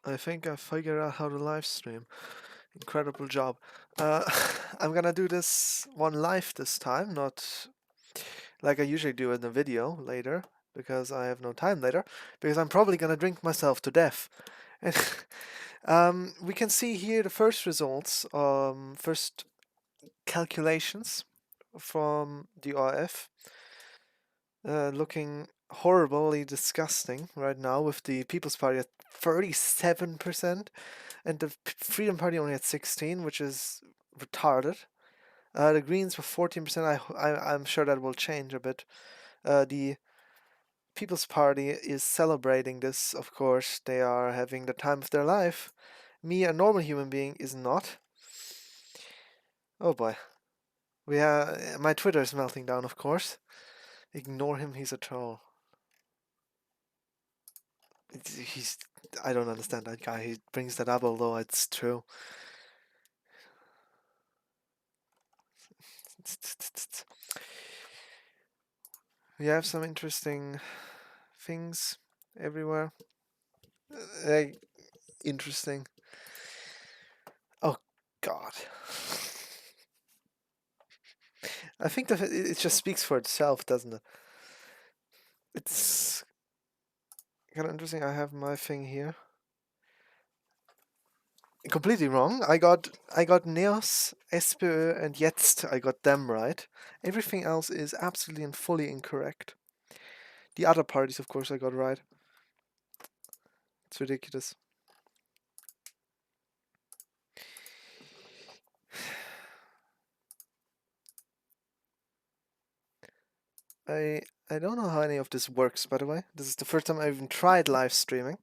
I think I figured out how to live stream. Incredible job. Uh, I'm gonna do this one live this time, not like I usually do in the video later, because I have no time later, because I'm probably gonna drink myself to death. And we can see here the first results, first calculations from the RF, looking horribly disgusting right now with the People's Party at 37% and the Freedom Party only at 16, which is retarded. The Greens were 14%. I'm sure that will change a bit. The People's Party is celebrating this, of course. They are having the time of their life. Me, a normal human being, is not. Oh boy. My Twitter is melting down, of course. Ignore him, he's a troll. He's I don't understand that guy. He brings that up, although it's true. We have some interesting things everywhere. Interesting. Oh God. I think that it just speaks for itself, doesn't it? It's kind of interesting. I have my thing here. Completely wrong. I got Neos, SPÖ, and Jetzt. I got them right. Everything else is absolutely and fully incorrect. The other parties, of course, I got right. It's ridiculous. I don't know how any of this works, by the way. This is the first time I even tried live streaming.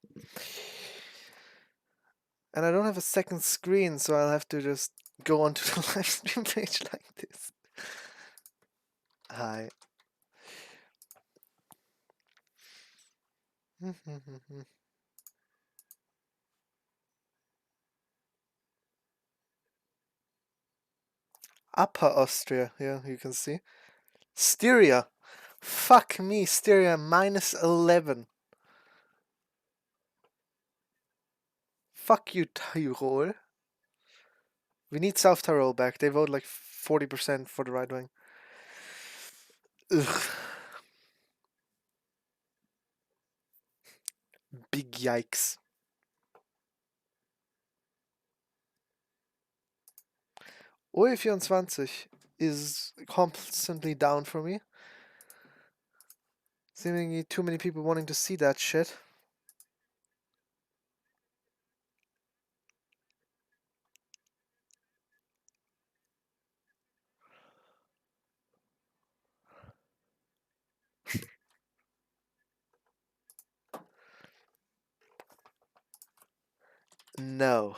And I don't have a second screen, so I'll have to just go onto the live stream page like this. Hi. Upper Austria, yeah, you can see. Styria. Fuck me, Styria minus 11. Fuck you, Tyrol. We need South Tyrol back. They vote like 40% for the right wing. Ugh. Big yikes. OE24 is constantly down for me. Seemingly too many people wanting to see that shit. No.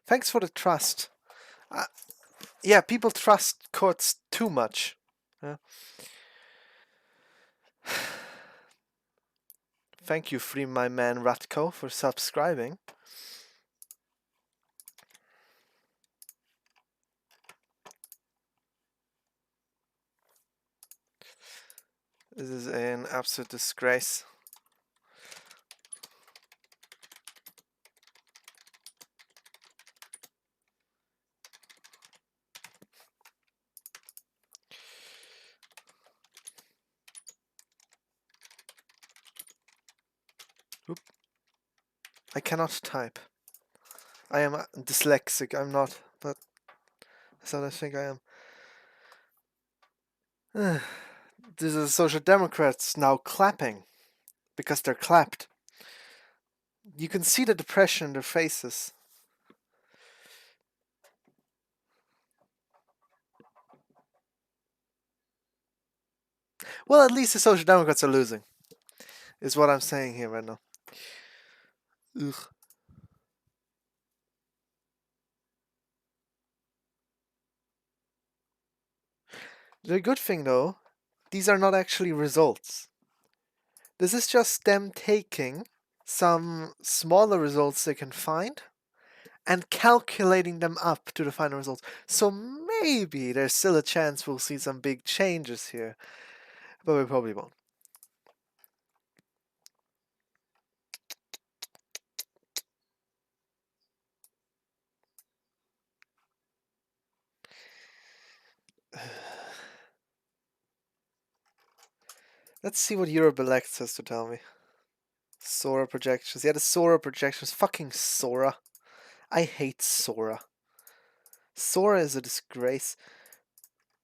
Thanks for the trust. Yeah, people trust courts too much. Yeah. Thank you, Free My Man Ratko, for subscribing. This is an absolute disgrace. Oop. I cannot type. I am dyslexic. I'm not, but that's what I think I am. These are the Social Democrats now clapping because they're clapped. You can see the depression in their faces. Well, at least the Social Democrats are losing, is what I'm saying here right now. Ugh. The good thing, though, these are not actually results. This is just them taking some smaller results they can find and calculating them up to the final results. So maybe there's still a chance we'll see some big changes here, but we probably won't. Let's see what Europe Elects has to tell me. Sora projections. Yeah, the Sora projections. Fucking Sora. I hate Sora. Sora is a disgrace.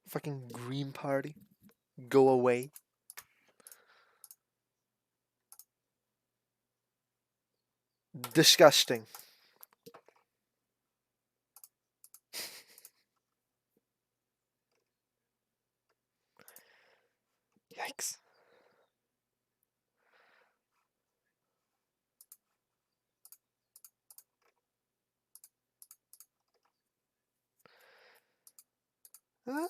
Fucking Green Party. Go away. Disgusting. Yikes.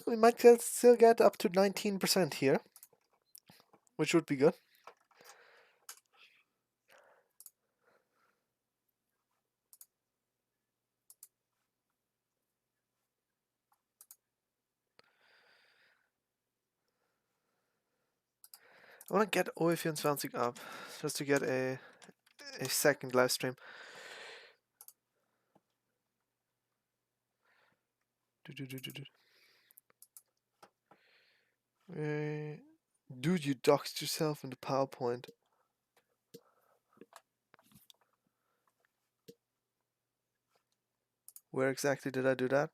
We might still get up to 19% here, which would be good. I want to get OE24 up, just to get a second live stream. Dude, you doxed yourself in the PowerPoint. Where exactly did I do that?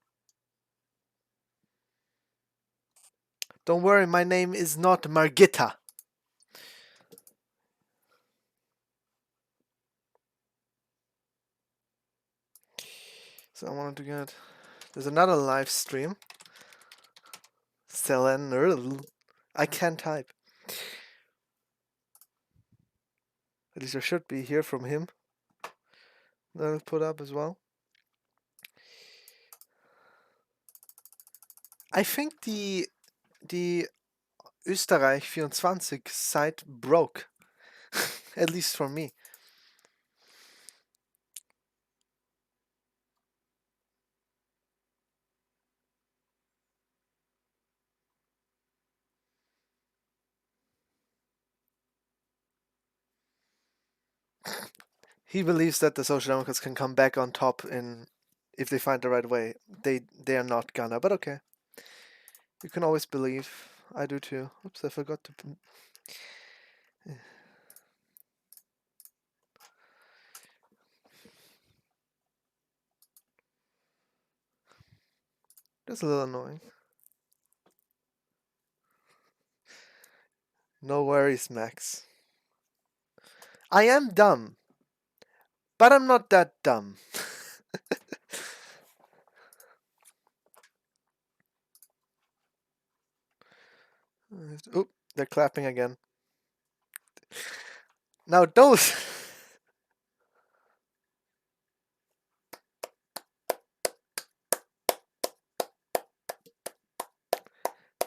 Don't worry, my name is not Margita. So I wanted to get... There's another live stream. Selen. I can't type. At least I should be here from him. That'll put up as well. I think the Österreich24 site broke. At least for me. He believes that the Social Democrats can come back on top if they find the right way. They are not gonna, but okay. You can always believe. I do too. Oops, I forgot to... That's a little annoying. No worries, Max. I am dumb. But I'm not that dumb. Oh, they're clapping again. Now those...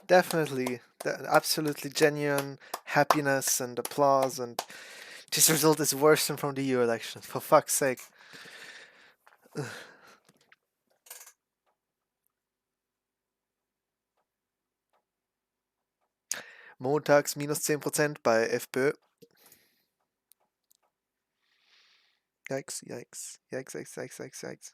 Definitely. Absolutely genuine happiness and applause, and this result is worse than from the EU election. For fuck's sake. Montags minus 10% bei FPÖ. Yikes, yikes, yikes, yikes, yikes, yikes, yikes.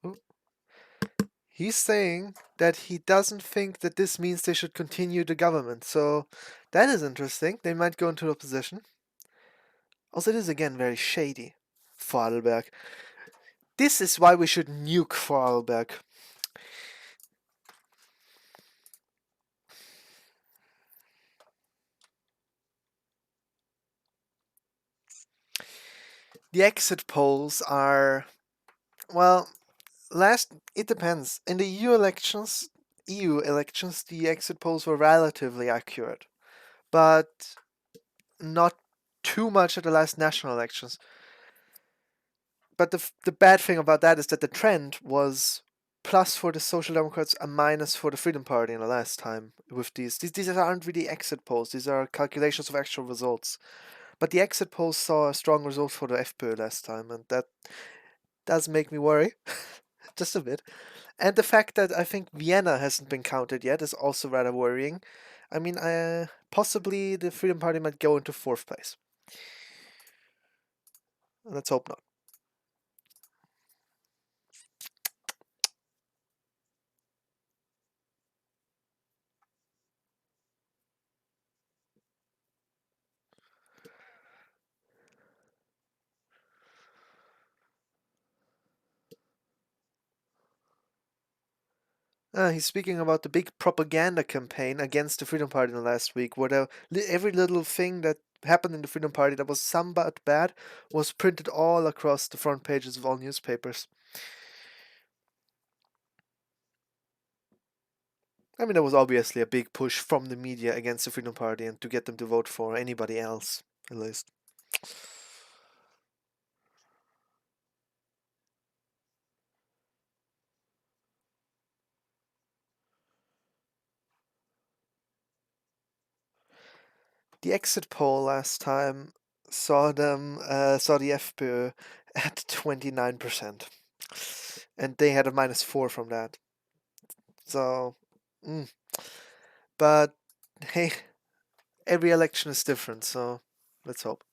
Oh. He's saying that he doesn't think that this means they should continue the government. So that is interesting. They might go into opposition. Also, it is again very shady. Vorarlberg. This is why we should nuke Vorarlberg. The exit polls are, well, It depends. In the EU elections, the exit polls were relatively accurate, but not too much at the last national elections. But the bad thing about that is that the trend was plus for the Social Democrats and minus for the Freedom Party in the last time with these aren't really exit polls, these are calculations of actual results. But the exit polls saw a strong result for the FPÖ last time, and that does make me worry just a bit. And the fact that I think Vienna hasn't been counted yet is also rather worrying. I mean, possibly the Freedom Party might go into fourth place. Let's hope not. He's speaking about the big propaganda campaign against the Freedom Party in the last week, where every little thing that happened in the Freedom Party that was somewhat bad was printed all across the front pages of all newspapers. I mean, there was obviously a big push from the media against the Freedom Party and to get them to vote for anybody else, at least. The exit poll last time saw the FPÖ at 29%, and they had a -4 from that. So, mm. But hey, every election is different, so let's hope.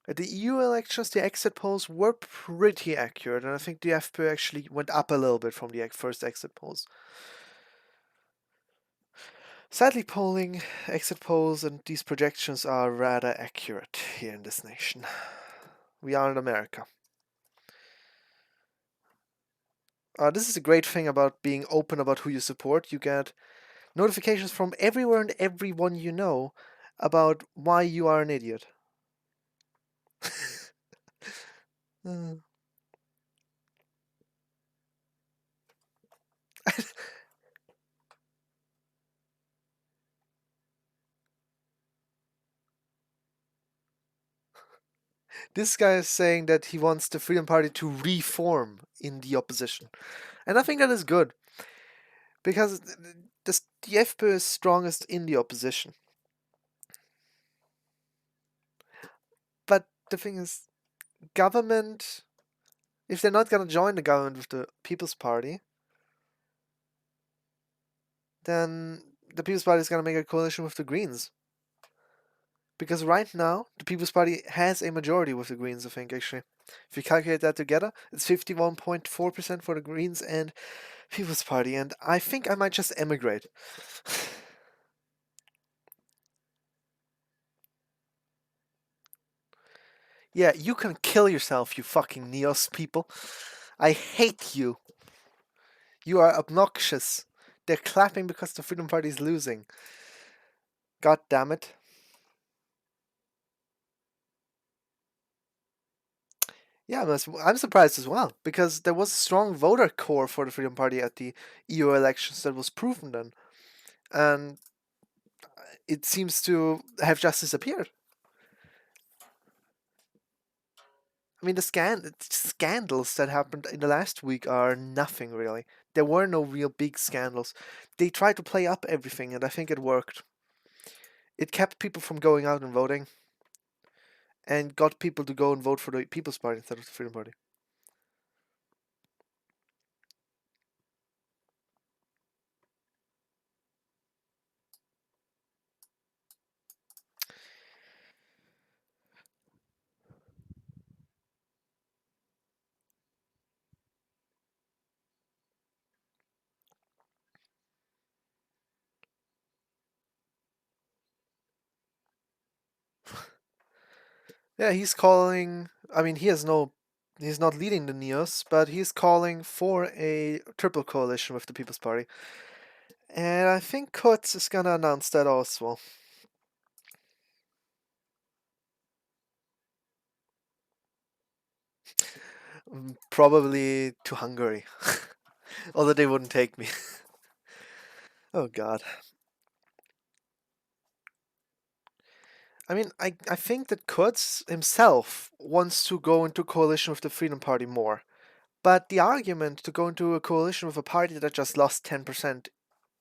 At the EU elections, the exit polls were pretty accurate, and I think the FPÖ actually went up a little bit from the first exit polls. Sadly, exit polls, and these projections are rather accurate here in this nation. We are in America. This is a great thing about being open about who you support. You get notifications from everywhere and everyone you know about why you are an idiot. Uh, This guy is saying that he wants the Freedom Party to reform in the opposition. And I think that is good. Because the FPÖ is strongest in the opposition. But the thing is, government, if they're not going to join the government with the People's Party, then the People's Party is going to make a coalition with the Greens. Because right now, the People's Party has a majority with the Greens, I think, actually. If you calculate that together, it's 51.4% for the Greens and People's Party, and I think I might just emigrate. Yeah, you can kill yourself, you fucking Neos people. I hate you. You are obnoxious. They're clapping because the Freedom Party is losing. God damn it. Yeah, I'm surprised as well, because there was a strong voter core for the Freedom Party at the EU elections that was proven then. And it seems to have just disappeared. I mean, the scandals that happened in the last week are nothing really. There were no real big scandals. They tried to play up everything, and I think it worked. It kept people from going out and voting, and got people to go and vote for the People's Party instead of the Freedom Party. Yeah, he's calling. I mean, he has no. He's not leading the Neos, but he's calling for a triple coalition with the People's Party. And I think Kurz is gonna announce that also. Probably to Hungary. Although they wouldn't take me. Oh God. I mean, I think that Kurz himself wants to go into coalition with the Freedom Party more. But the argument to go into a coalition with a party that just lost 10%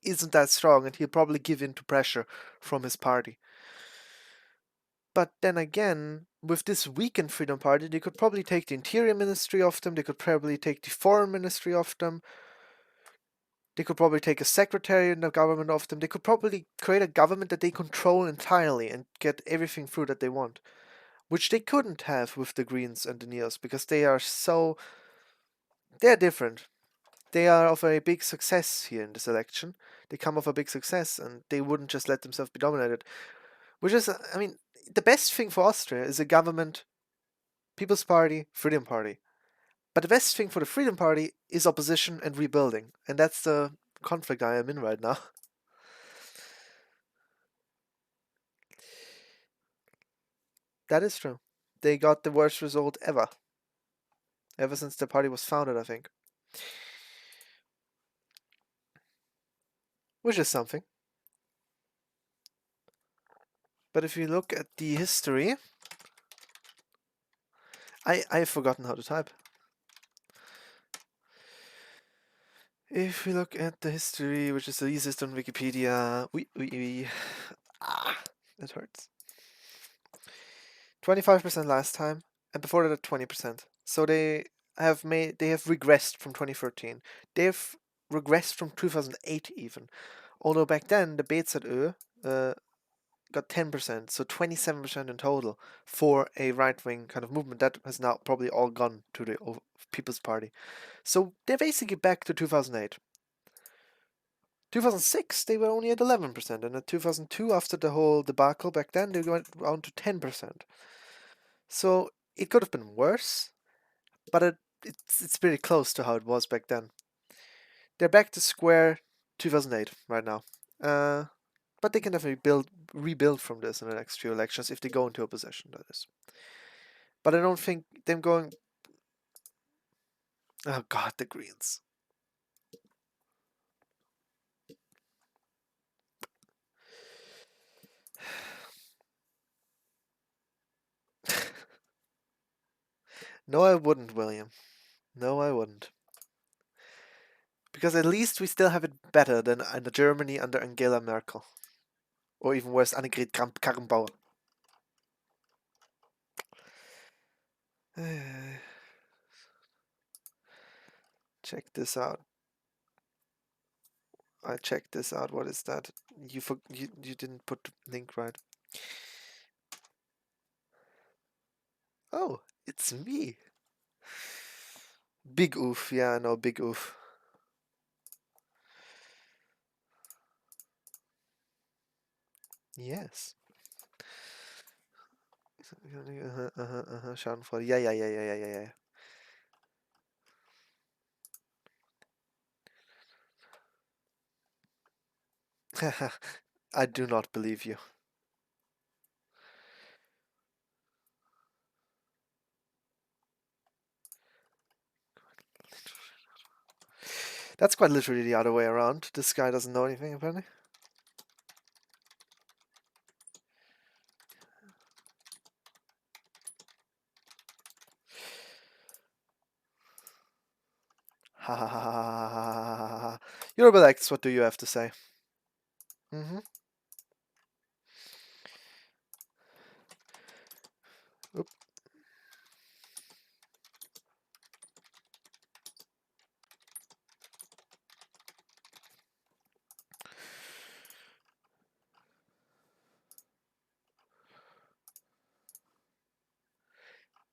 isn't that strong, and he'll probably give in to pressure from his party. But then again, with this weakened Freedom Party, they could probably take the Interior Ministry off them, they could probably take the Foreign Ministry off them, they could probably take a secretary in the government off them, they could probably create a government that they control entirely and get everything through that they want. Which they couldn't have with the Greens and the Neos, because they're different. They are of a big success here in this election. They come of a big success, and they wouldn't just let themselves be dominated. Which is, I mean, the best thing for Austria is a government, People's Party, Freedom Party. But the best thing for the Freedom Party is opposition and rebuilding, and that's the conflict I am in right now. That is true. They got the worst result ever since the party was founded, I think. Which is something. But if you look at the history, I've forgotten how to type. If we look at the history, which is the easiest on Wikipedia, it hurts. 25% last time, and before that 20%. So they have regressed from 2013. They've regressed from 2008 even. Although back then the BZÖ got 10%, so 27% in total for a right-wing kind of movement that has now probably all gone to the People's Party. So they're basically back to 2008. 2006, they were only at 11%, and in 2002, after the whole debacle back then, they went down to 10%. So it could have been worse, but it's pretty close to how it was back then. They're back to square 2008 right now. But they can definitely rebuild from this in the next few elections if they go into opposition, that is. But I don't think them going... Oh God, the Greens. No, I wouldn't, William. No, I wouldn't. Because at least we still have it better than in Germany under Angela Merkel. Or even worse, Annegret Kramp-Karrenbauer. Check this out. I checked this out. What is that? You didn't put the link right. Oh, it's me. Big oof. Yeah, I know, big oof. Yes. Schadenfreude. Ja, ja, ja, ja, ja, ja, ja. I do not believe you. That's quite literally the other way around. This guy doesn't know anything, apparently. Ha ha ha ha ha ha ha ha. You're relaxed. What do you have to say? Mm-hmm. Oop.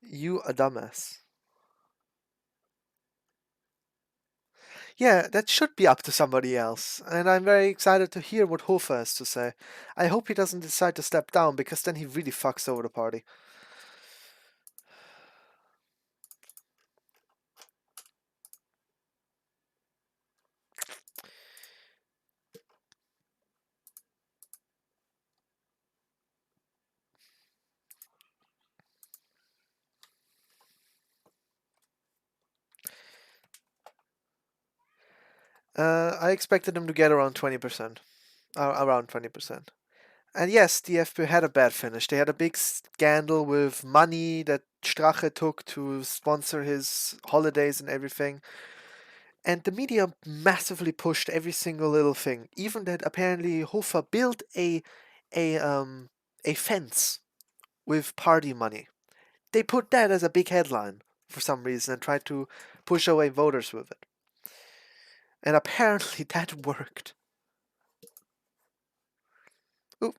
You a dumbass. Yeah, that should be up to somebody else, and I'm very excited to hear what Hofer has to say. I hope he doesn't decide to step down, because then he really fucks over the party. I expected them to get around 20%. Around 20%. And yes, the FPÖ had a bad finish. They had a big scandal with money that Strache took to sponsor his holidays and everything. And the media massively pushed every single little thing. Even that apparently Hofer built a fence with party money. They put that as a big headline for some reason and tried to push away voters with it. And apparently that worked. Ooh,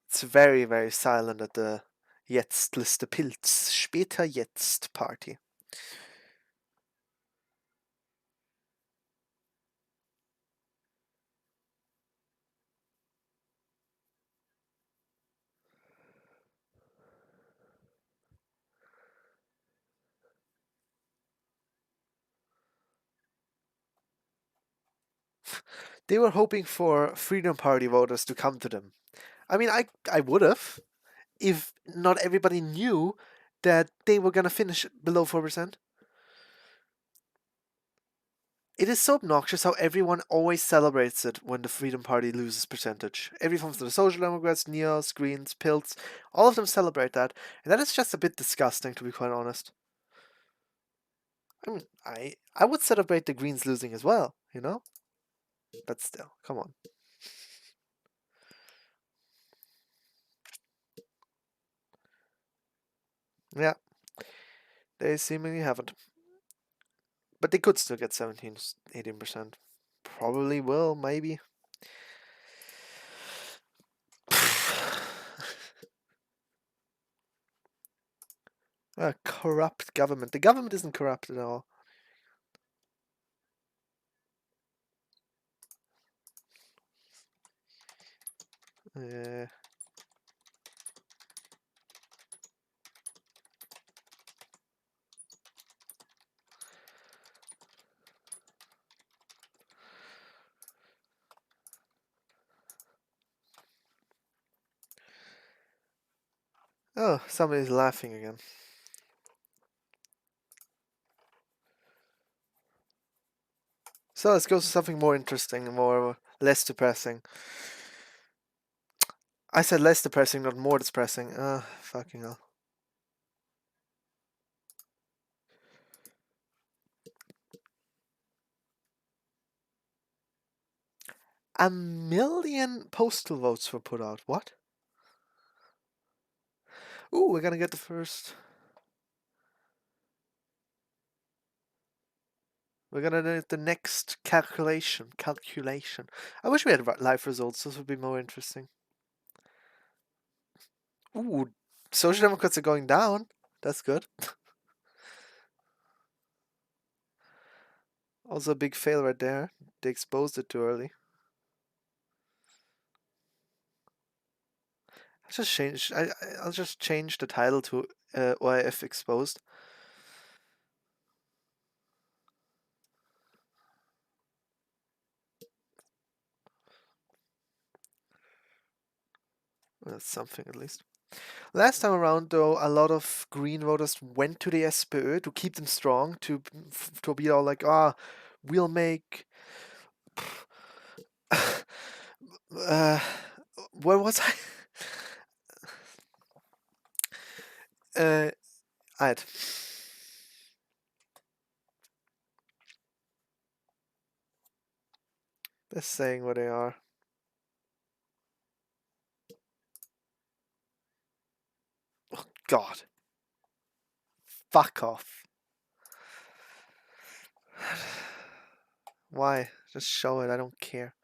it's very, very silent at the Jetzt-Liste Pilz, später Jetzt Party. They were hoping for Freedom Party voters to come to them. I mean, I would have if not everybody knew that they were gonna finish below 4%. It is so obnoxious how everyone always celebrates it when the Freedom Party loses percentage. Everyone from the Social Democrats, Neos, Greens, Pilz, all of them celebrate that, and that is just a bit disgusting, to be quite honest. I mean, I would celebrate the Greens losing as well, you know? But still, come on. Yeah, they seemingly haven't. But they could still get 17, 18%. Probably will, maybe. A corrupt government. The government isn't corrupt at all. Yeah. Oh, somebody's laughing again. So let's go to something more interesting, more less depressing. I said less depressing, not more depressing. Fucking hell. A million postal votes were put out. What? Ooh, we're gonna get the first. We're gonna get the next calculation. Calculation. I wish we had live results. This would be more interesting. Ooh, Social Democrats are going down. That's good. Also a big fail right there. They exposed it too early. I'll just change the title to OIF exposed. That's something at least. Last time around, though, a lot of Green voters went to the SPÖ to keep them strong, to be all like, we'll make. Where was I? I'd. They're saying where they are. Oh, God. Fuck off. Why? Just show it. I don't care.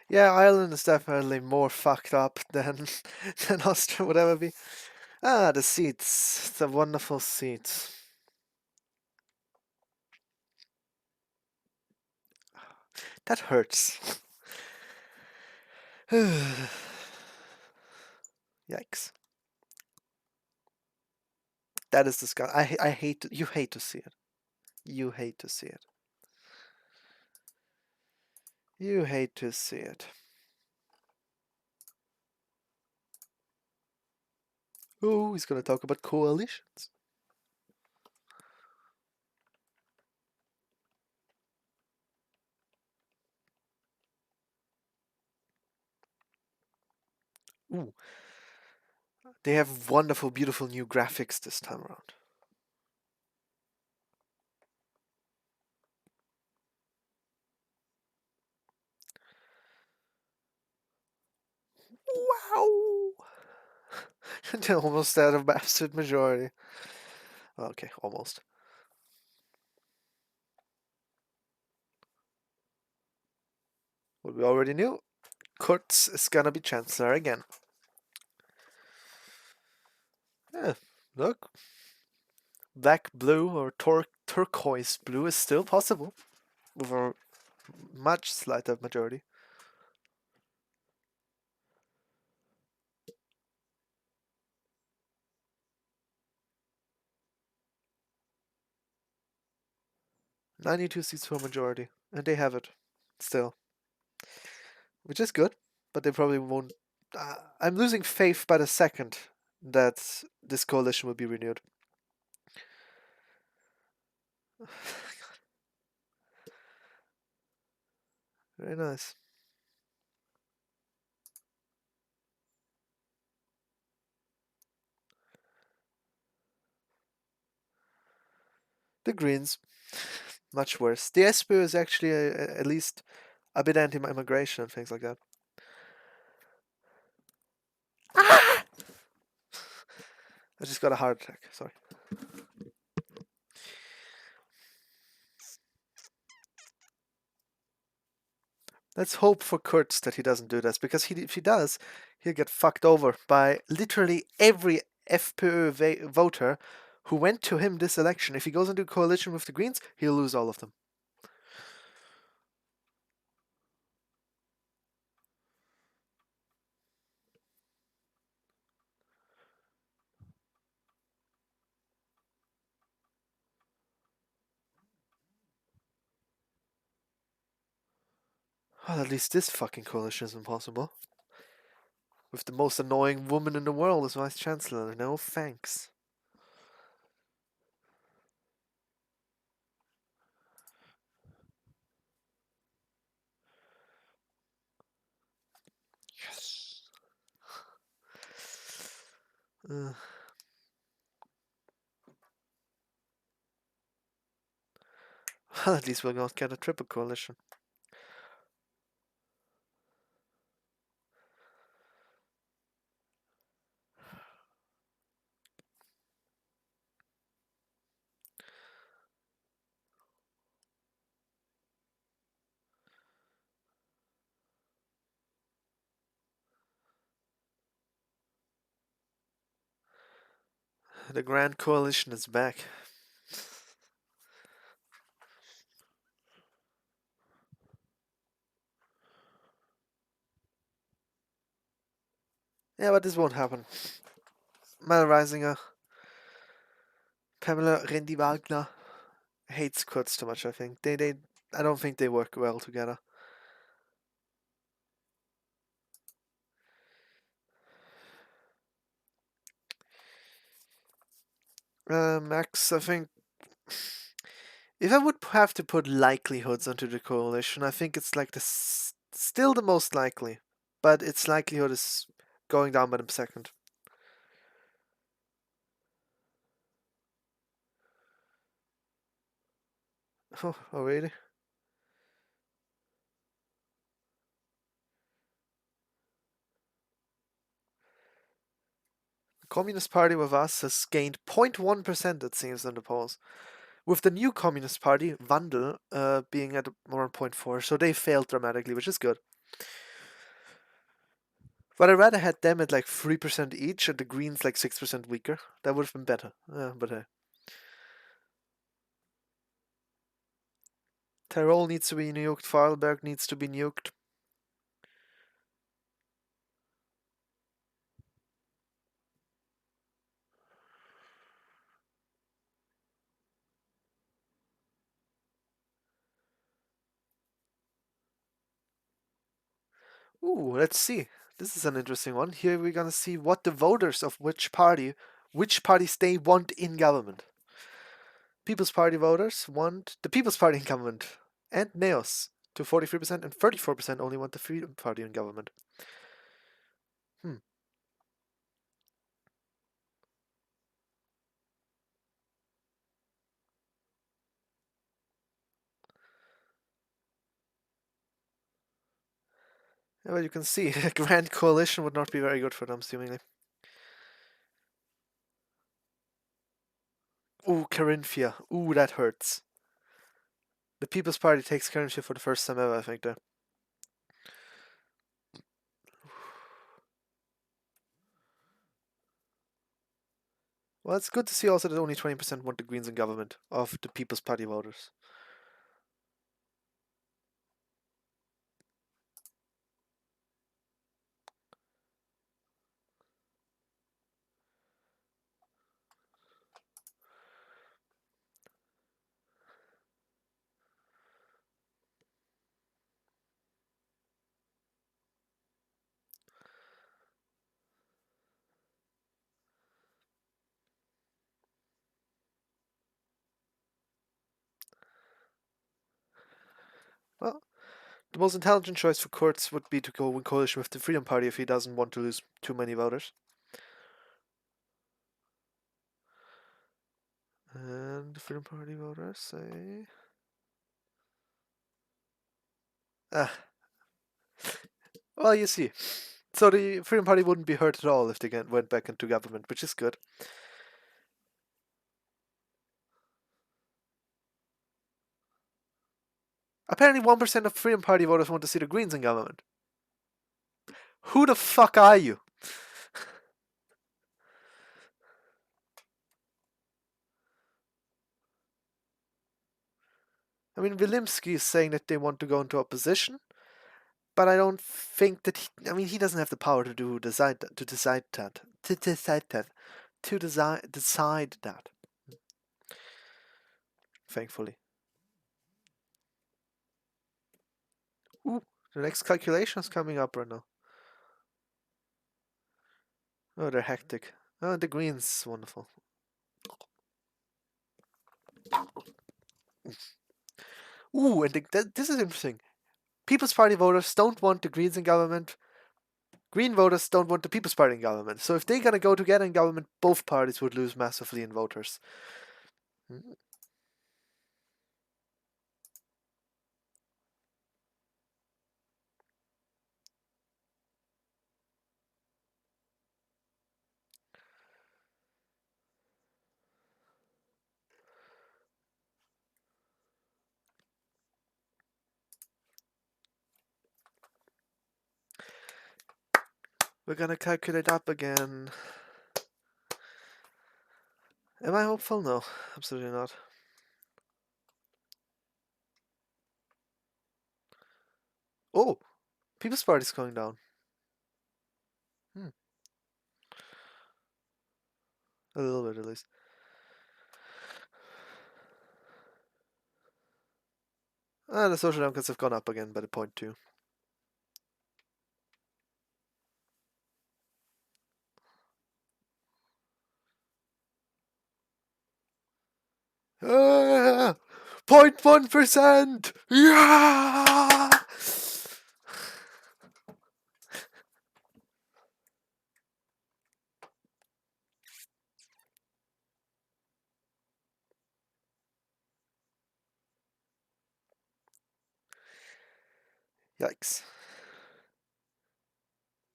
Yeah, Ireland is definitely more fucked up than than Austria would ever be. Ah, the seats. The wonderful seats. That hurts. Yikes. That is disgusting. I hate you hate to see it. You hate to see it. You hate to see it. Oh, he's gonna talk about coalitions. Ooh, they have wonderful, beautiful new graphics this time around. Wow! They're almost out of absolute majority. Okay, almost. What we already knew. Kurz is gonna be Chancellor again. Yeah, look. Black blue or turquoise blue is still possible with a much slighter majority. "92 seats for a majority, and they have it still, which is good, but they probably won't. I'm losing faith by the second that this coalition will be renewed. Very nice. The Greens, much worse. The SPÖ is actually at least a bit anti-immigration and things like that. Ah! I just got a heart attack. Sorry. Let's hope for Kurtz that he doesn't do this, because if he does, he'll get fucked over by literally every FPÖ voter who went to him this election. If he goes into a coalition with the Greens, he'll lose all of them. Well, at least this fucking coalition is impossible. With the most annoying woman in the world as Vice Chancellor. No thanks. Yes. Well, at least we'll not get a triple coalition. The Grand Coalition is back. Yeah, but this won't happen. Mel Reisinger, Pamela Rendi-Wagner hates Kurz too much, I think. I don't think they work well together. Max, I think if I would have to put likelihoods onto the coalition, I think it's like still the most likely, but its likelihood is going down by the second. Oh, really? The Communist Party with us has gained 0.1%, it seems, in the polls. With the new Communist Party, Wandel, being at around 0.4, so they failed dramatically, which is good. But I'd rather had them at like 3% each and the Greens like 6% weaker. That would have been better. But hey. Tyrol needs to be nuked, Vorarlberg needs to be nuked. Ooh, let's see. This is an interesting one. Here we're gonna see what the voters of which parties they want in government. People's Party voters want the People's Party in government, and NEOS to 43% and 34% only want the Freedom Party in government. Hmm. Yeah, well, you can see a grand coalition would not be very good for them, seemingly. Ooh, Carinthia. Ooh, that hurts. The People's Party takes Carinthia for the first time ever, I think, there. Well, it's good to see also that only 20% want the Greens in government of the People's Party voters. Well, the most intelligent choice for Kurz would be to go in coalition with the Freedom Party if he doesn't want to lose too many voters. And the Freedom Party voters say... Ah, well, you see. So the Freedom Party wouldn't be hurt at all if they went back into government, which is good. Apparently 1% of Freedom Party voters want to see the Greens in government. Who the fuck are you? I mean, Wilimski is saying that they want to go into opposition, but I don't think that he doesn't have the power to decide that. Thankfully. Ooh, the next calculation is coming up right now. Oh, they're hectic. Oh, the Greens, wonderful. Ooh, and this is interesting. People's Party voters don't want the Greens in government. Green voters don't want the People's Party in government. So if they're gonna go together in government, both parties would lose massively in voters. We're gonna calculate up again. Am I hopeful? No, absolutely not. Oh, People's Party's going down. A little bit at least. The Social Democrats have gone up again by the point too. Ah, 0.1%! Yeah! Yikes.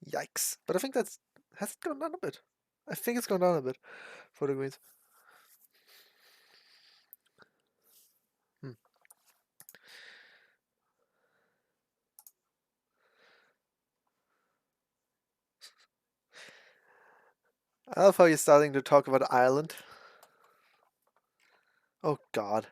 Yikes. But I think has it gone down a bit? I think it's gone down a bit for the Greens. Hmm. I love how you're starting to talk about Ireland. Oh god.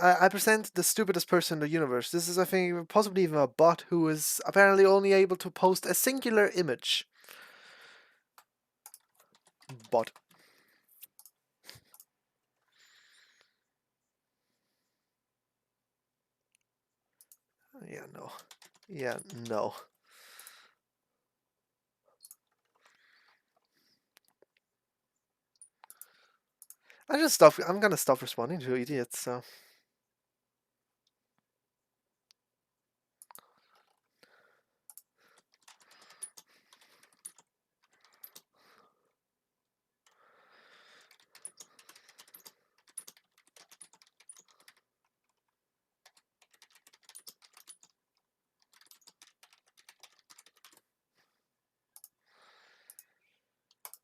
I present the stupidest person in the universe. This is, I think, possibly even a bot who is apparently only able to post a singular image. Bot. Yeah, no. Yeah, no. I'm gonna stop responding to idiots, so.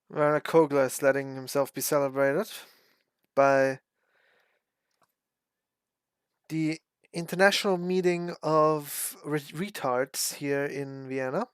Werner Kogler is letting himself be celebrated by the international meeting of retards here in Vienna.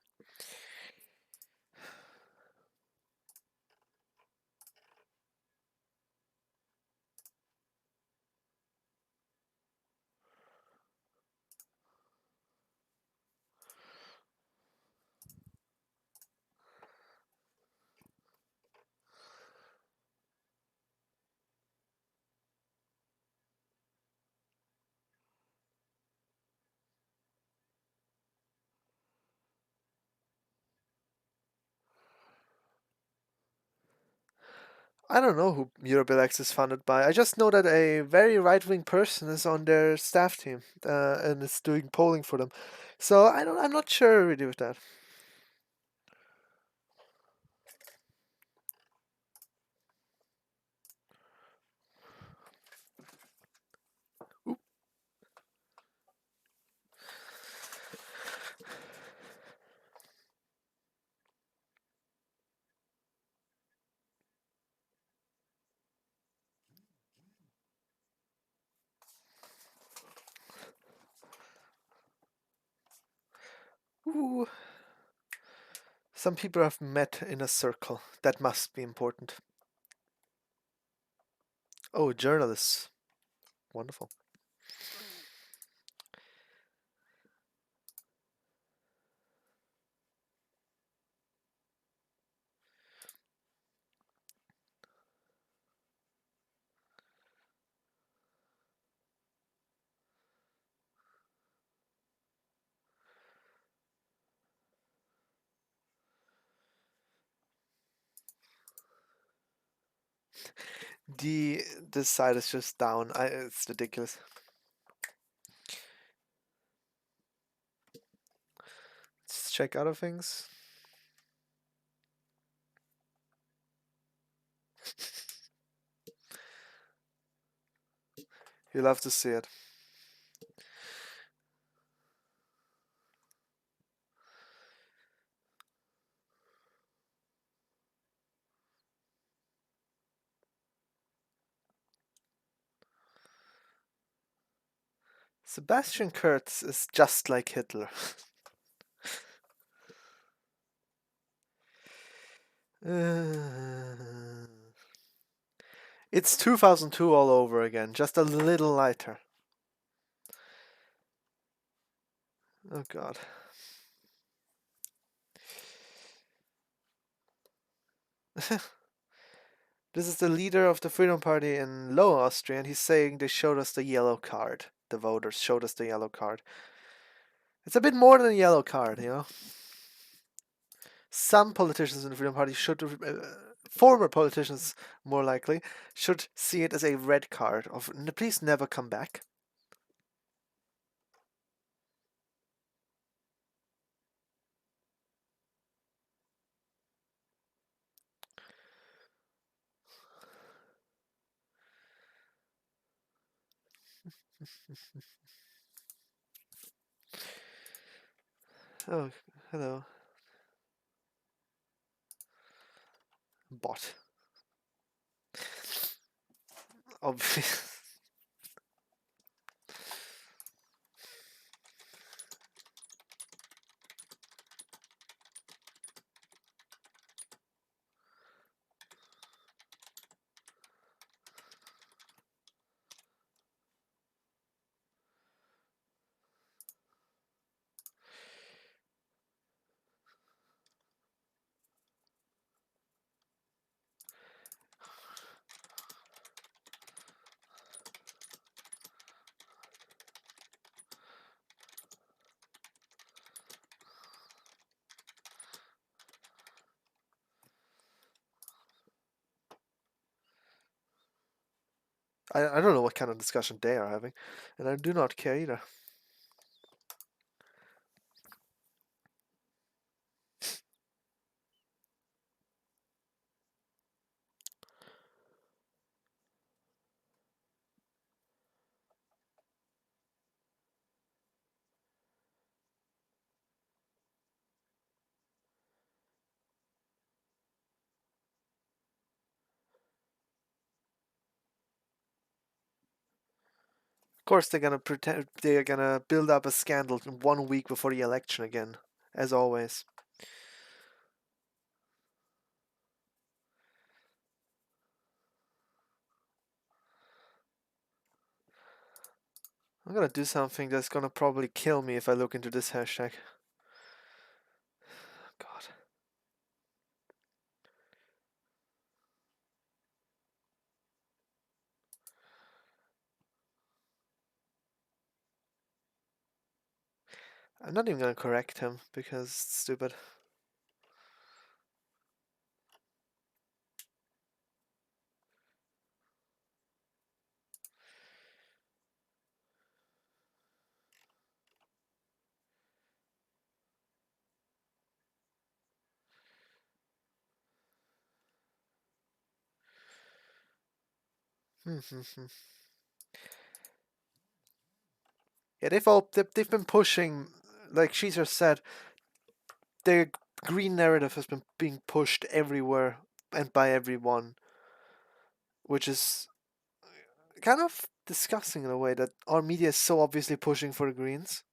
I don't know who EuroBillX is funded by. I just know that a very right-wing person is on their staff team and is doing polling for them. So I'm not sure really with that. Ooh. Some people have met in a circle. That must be important. Oh, journalists. Wonderful. This side is just down. It's ridiculous. Let's check other things. You love to see it. Sebastian Kurz is just like Hitler. It's 2002 all over again, just a little lighter. Oh god. This is the leader of the Freedom Party in Lower Austria, and he's saying they showed us the yellow card. The voters showed us the yellow card. It's a bit more than a yellow card, you know? Some politicians in the Freedom Party should, former politicians more likely, should see it as a red card of please never come back. Oh, hello. Bot. Obvious. I don't know what kind of discussion they are having, and I do not care either. Of course, they're gonna pretend they're gonna build up a scandal 1 week before the election again, as always. I'm gonna do something that's gonna probably kill me if I look into this hashtag. God. I'm not even gonna correct him because it's stupid. Yeah, they've been pushing, like she just said, the green narrative has been being pushed everywhere and by everyone, which is kind of disgusting in a way that our media is so obviously pushing for the Greens.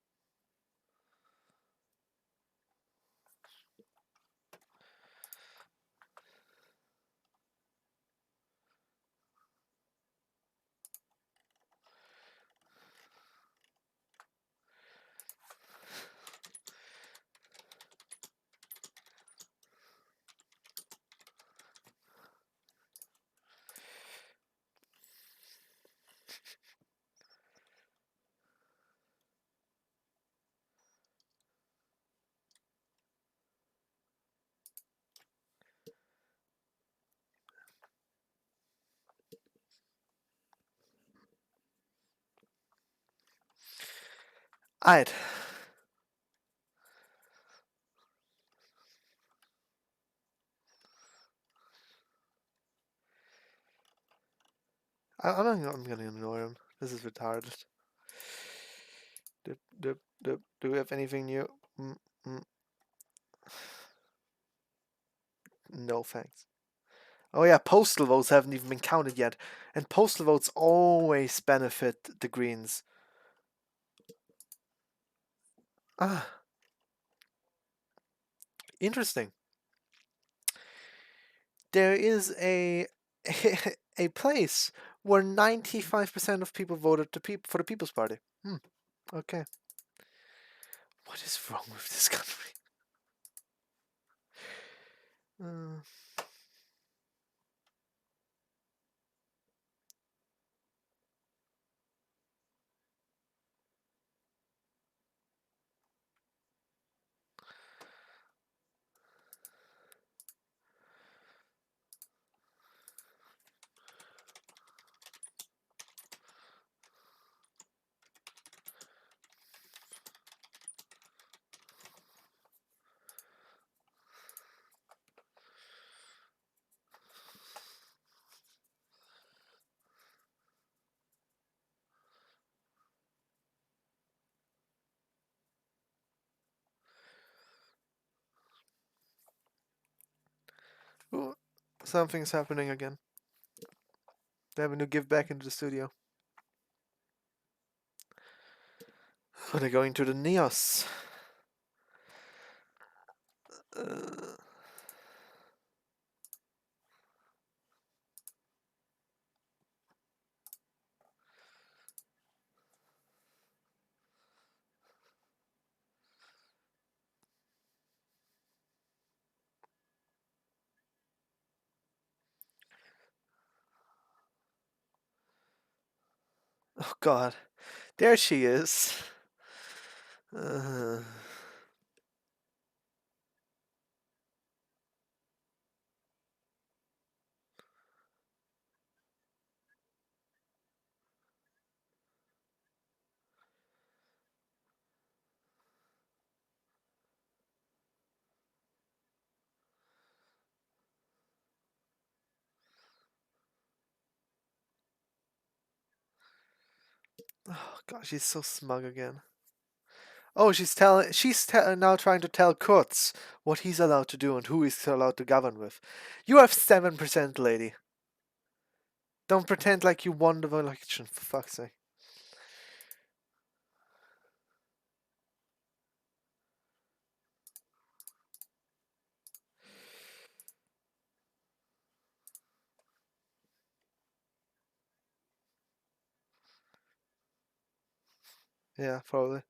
I'd. I'm gonna ignore him. This is retarded. Do we have anything new? Mm, mm, no thanks. Oh yeah, postal votes haven't even been counted yet, and postal votes always benefit the Greens. Ah, interesting. There is a a place where 95% of people voted for the People's Party. Okay. What is wrong with this country? Uh, ooh, something's happening again. They're having to give back into the studio. Oh, they're going to the Neos. Uh, oh God, there she is. Uh, Oh God, she's so smug again. Oh, now trying to tell Kurz what he's allowed to do and who he's allowed to govern with. You have 7%, lady. Don't pretend like you won the election, for fuck's sake. Yeah, probably.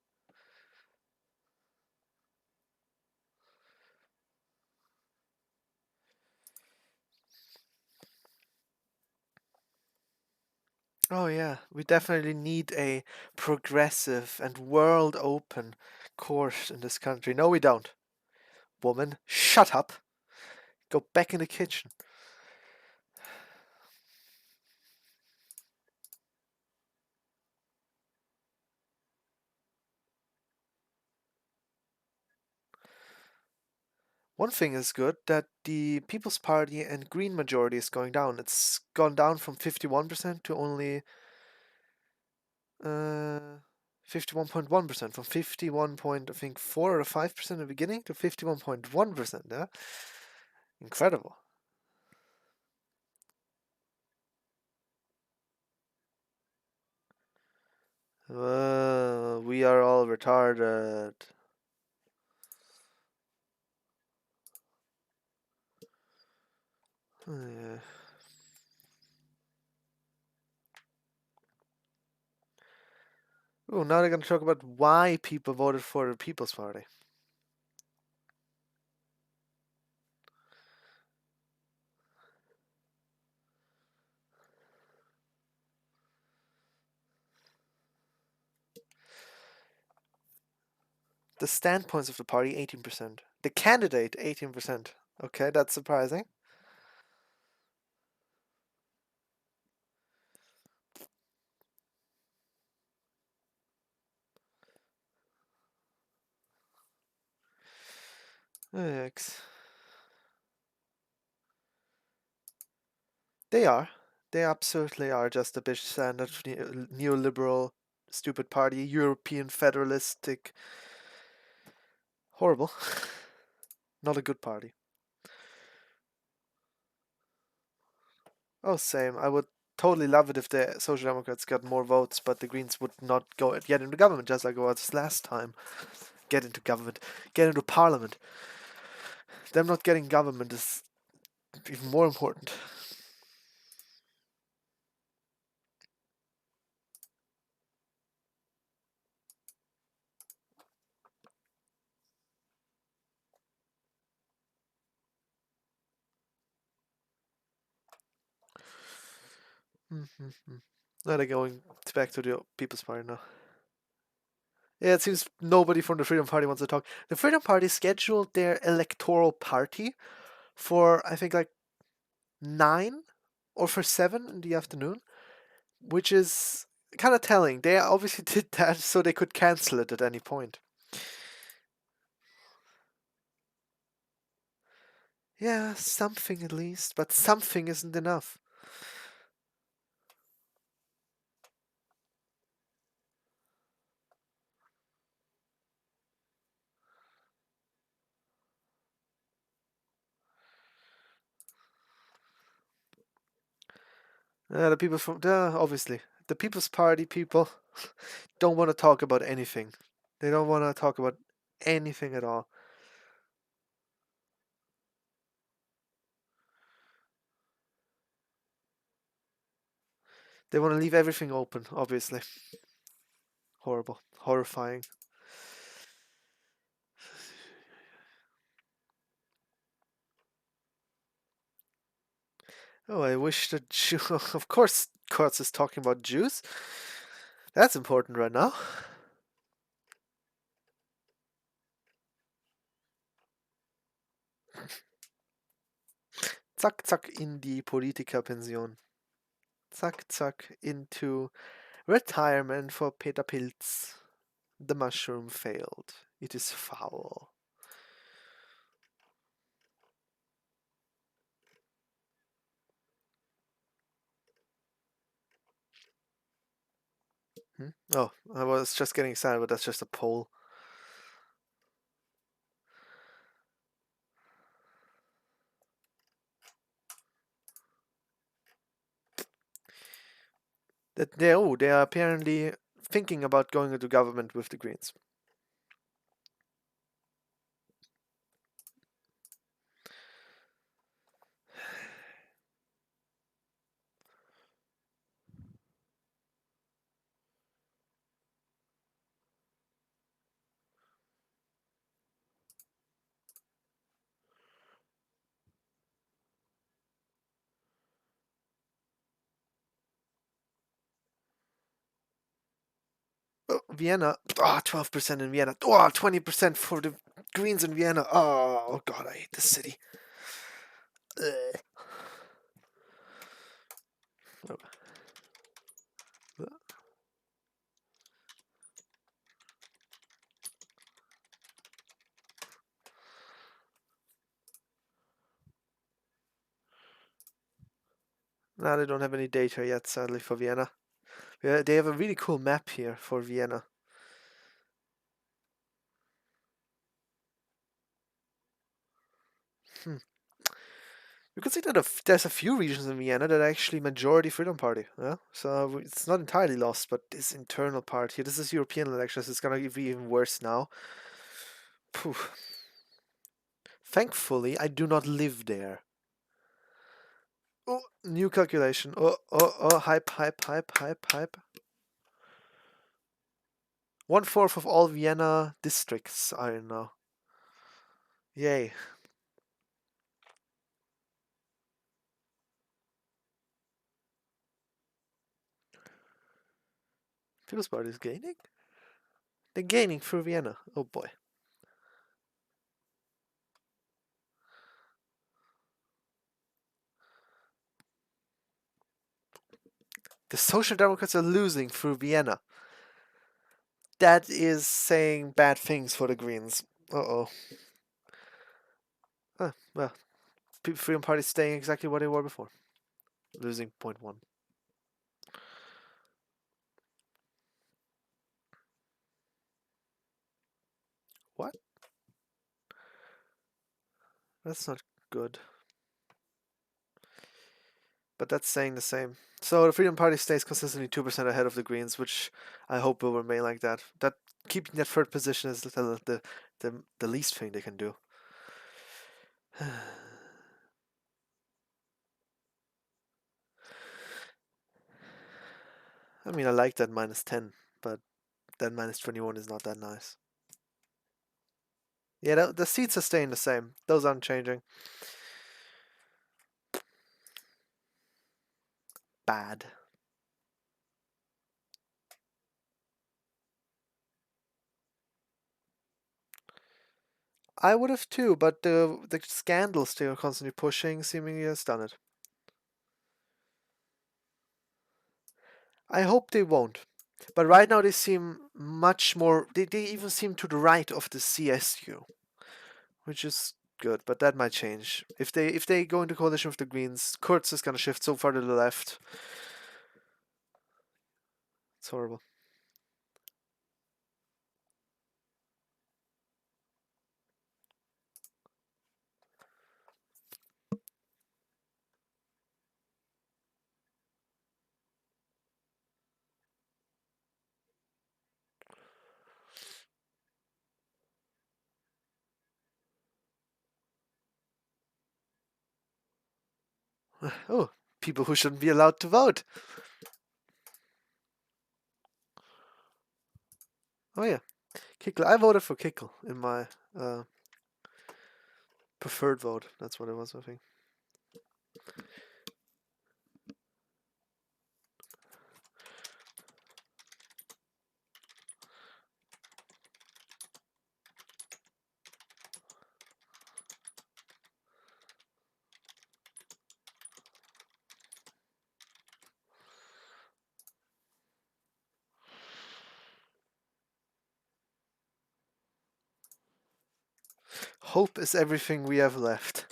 Oh yeah, we definitely need a progressive and world open court in this country. No, we don't. Woman, shut up. Go back in the kitchen. One thing is good that the People's Party and Green majority is going down. It's gone down from 51% to only 51.1%, from 51 point, I think 4 or 5% at the beginning to 51.1%. Yeah, incredible. We are all retarded. Yeah. Oh, now they're going to talk about why people voted for the People's Party. The standpoints of the party, 18%. The candidate, 18%. Okay, that's surprising. Yikes. They are. They absolutely are just a bitch standard neoliberal, stupid party, European federalistic. Horrible. Not a good party. Oh, same. I would totally love it if the Social Democrats got more votes, but the Greens would not get into government just like it was last time. Get into government. Get into parliament. Them not getting government is even more important. Mm-hmm. Now they're going back to the People's Party now. Yeah, it seems nobody from the Freedom Party wants to talk. The Freedom Party scheduled their electoral party for, I think, like 9 or for 7 in the afternoon, which is kind of telling. They obviously did that so they could cancel it at any point. Yeah, something at least, but something isn't enough. The people from, obviously, the People's Party people don't want to talk about anything. They don't want to talk about anything at all. They want to leave everything open, obviously. Horrible. Horrifying. Oh, I wish the Jew. Of course, Kurtz is talking about Jews. That's important right now. Zack, zack in die Politikerpension. Zack, zack into retirement for Peter Pilz. The mushroom failed. It is foul. Oh, I was just getting excited, but that's just a poll. That they are apparently thinking about going into government with the Greens. Oh, Vienna, 12% in Vienna. 20% for the Greens in Vienna. Oh God, I hate this city. Ugh. No, they don't have any data yet, sadly, for Vienna. Yeah, they have a really cool map here for Vienna. Hmm. You can see that there's a few regions in Vienna that are actually majority Freedom Party. Yeah, so it's not entirely lost, but this internal part here, this is European elections. It's gonna be even worse now. Phew. Thankfully, I do not live there. Oh, new calculation. Oh, hype, hype, hype, hype, hype. 1/4 of all Vienna districts are in now. Yay. People's Party is gaining? They're gaining through Vienna. Oh boy. The Social Democrats are losing through Vienna. That is saying bad things for the Greens. Uh-oh. Well, Freedom Party is staying exactly what they were before. Losing 0.1. What? That's not good. But that's saying the same. So the Freedom Party stays consistently 2% ahead of the Greens, which I hope will remain like that. That keeping that third position is the least thing they can do. I mean, I like that -10, but that -21 is not that nice. Yeah, the seats are staying the same. Those aren't changing. Bad. I would have too, but the scandals they are constantly pushing seemingly has done it. I hope they won't. But right now they seem much more. They even seem to the right of the CSU, which is good. But that might change if they go into coalition with the Greens. Kurz is gonna shift so far to the left. It's horrible. Oh, people who shouldn't be allowed to vote. Oh yeah, Kickle. I voted for Kickle in my preferred vote. That's what it was, I think. Hope is everything we have left.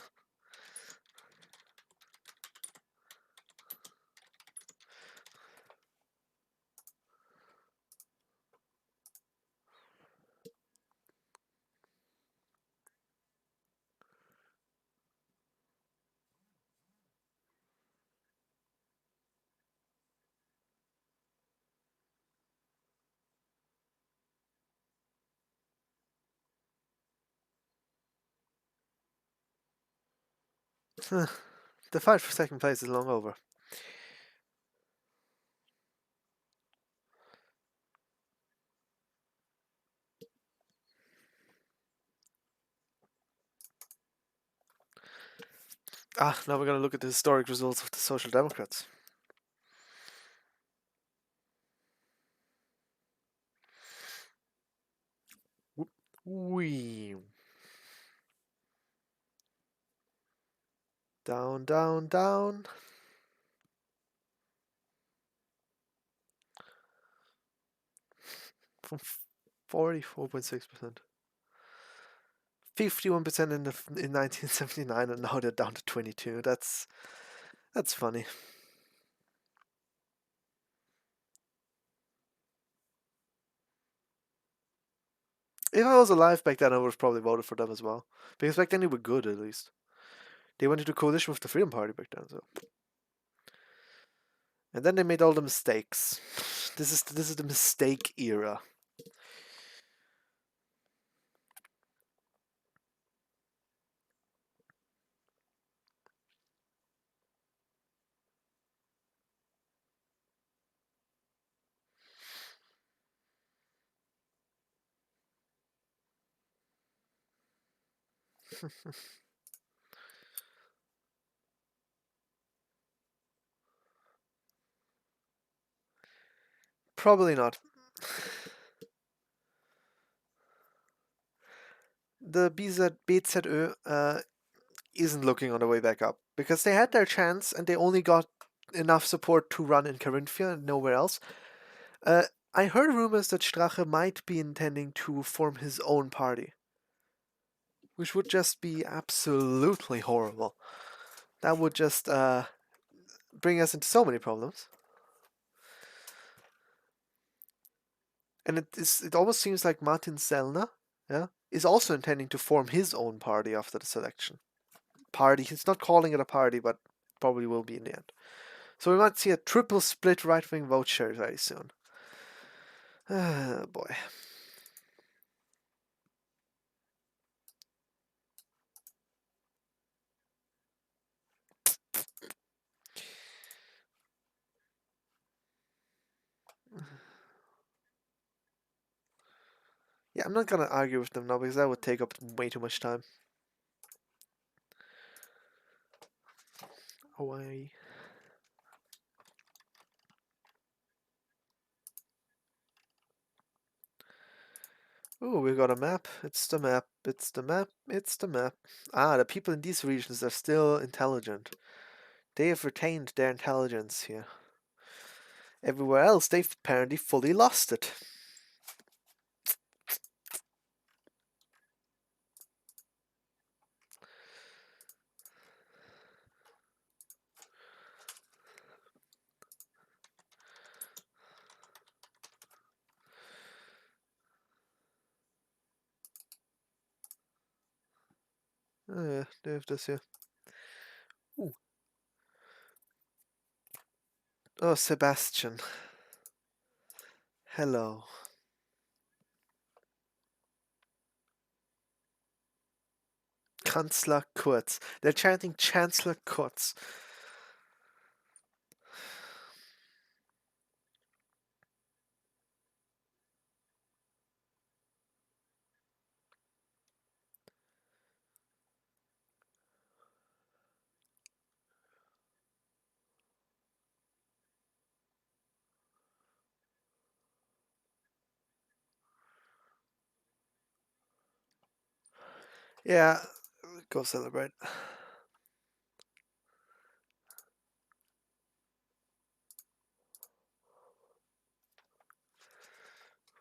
The fight for second place is long over. Now we're going to look at the historic results of the Social Democrats. Whee. Down, down, down. From 44.6%. 51% in 1979, and now they're down to 22. That's funny. If I was alive back then, I would have probably voted for them as well. Because back then they were good, at least. They went into coalition with the Freedom Party back then, so. And then they made all the mistakes. This is the mistake era. Probably not. The BZÖ isn't looking on the way back up because they had their chance and they only got enough support to run in Carinthia and nowhere else. I heard rumors that Strache might be intending to form his own party, which would just be absolutely horrible. That would just bring us into so many problems. And it almost seems like Martin Sellner, is also intending to form his own party after the selection. Party, he's not calling it a party, but probably will be in the end. So we might see a triple split right-wing vote share very soon. Ah, boy. Yeah, I'm not gonna argue with them now because that would take up way too much time. Hawaii. Oh, we got a map. It's the map. It's the map. It's the map. The people in these regions are still intelligent. They have retained their intelligence here. Everywhere else, they've apparently fully lost it. Oh yeah, they have this here. Ooh. Oh, Sebastian. Hello. Kanzler Kurz. They're chanting Chancellor Kurz. Yeah, go celebrate.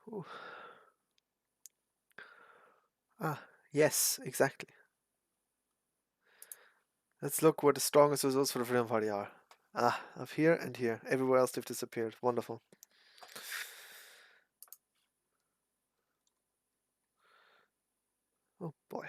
Ooh. Yes, exactly. Let's look where the strongest results for the Freedom Party are. Up here and here. Everywhere else they've disappeared. Wonderful. Oh boy.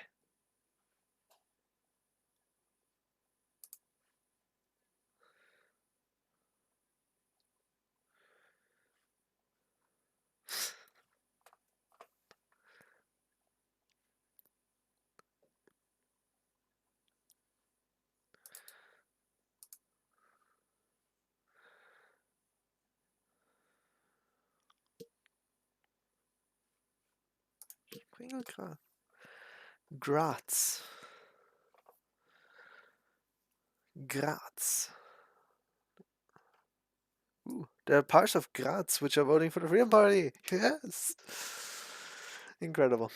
Ringelgrat. Graz. Graz. Ooh, there are parts of Graz which are voting for the Freedom Party. Yes. Incredible.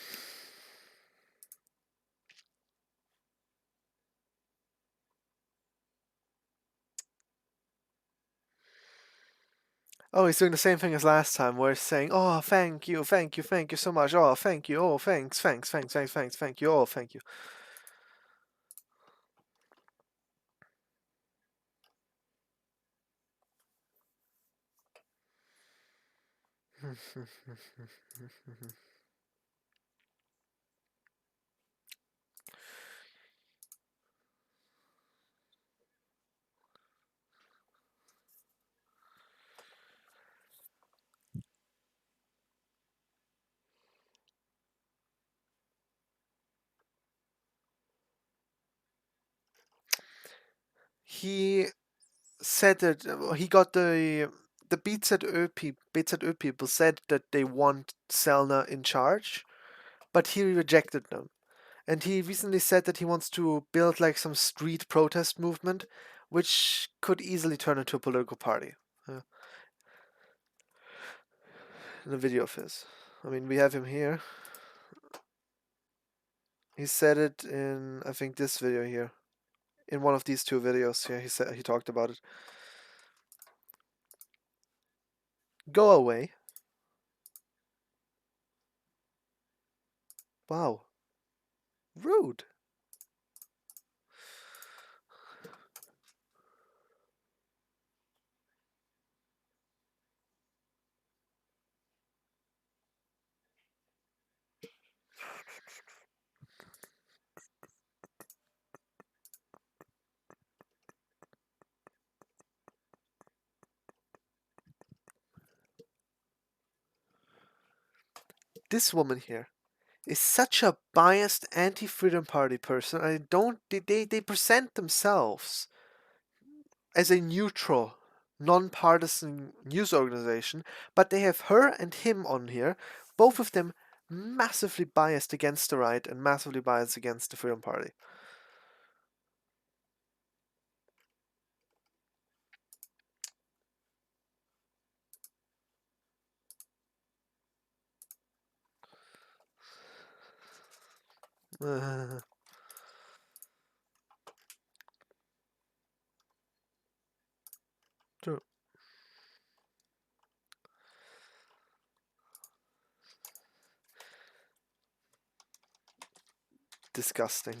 Oh, he's doing the same thing as last time, where he's saying, "Oh, thank you, thank you, thank you so much. Oh, thank you. Oh, thanks, thanks, thanks, thanks, thanks, thank you. Oh, thank you." He said that he got the BZÖ people said that they want Selner in charge, but he rejected them. And he recently said that he wants to build like some street protest movement, which could easily turn into a political party. In a video of his. I mean, we have him here. He said it in, I think, this video here. In one of these two videos, yeah, he talked about it. Go away. Wow. Rude. This woman here is such a biased anti-freedom party person. I don't they present themselves as a neutral, non-partisan news organization, but they have her and him on here, both of them massively biased against the right and massively biased against the freedom party. True. Disgusting.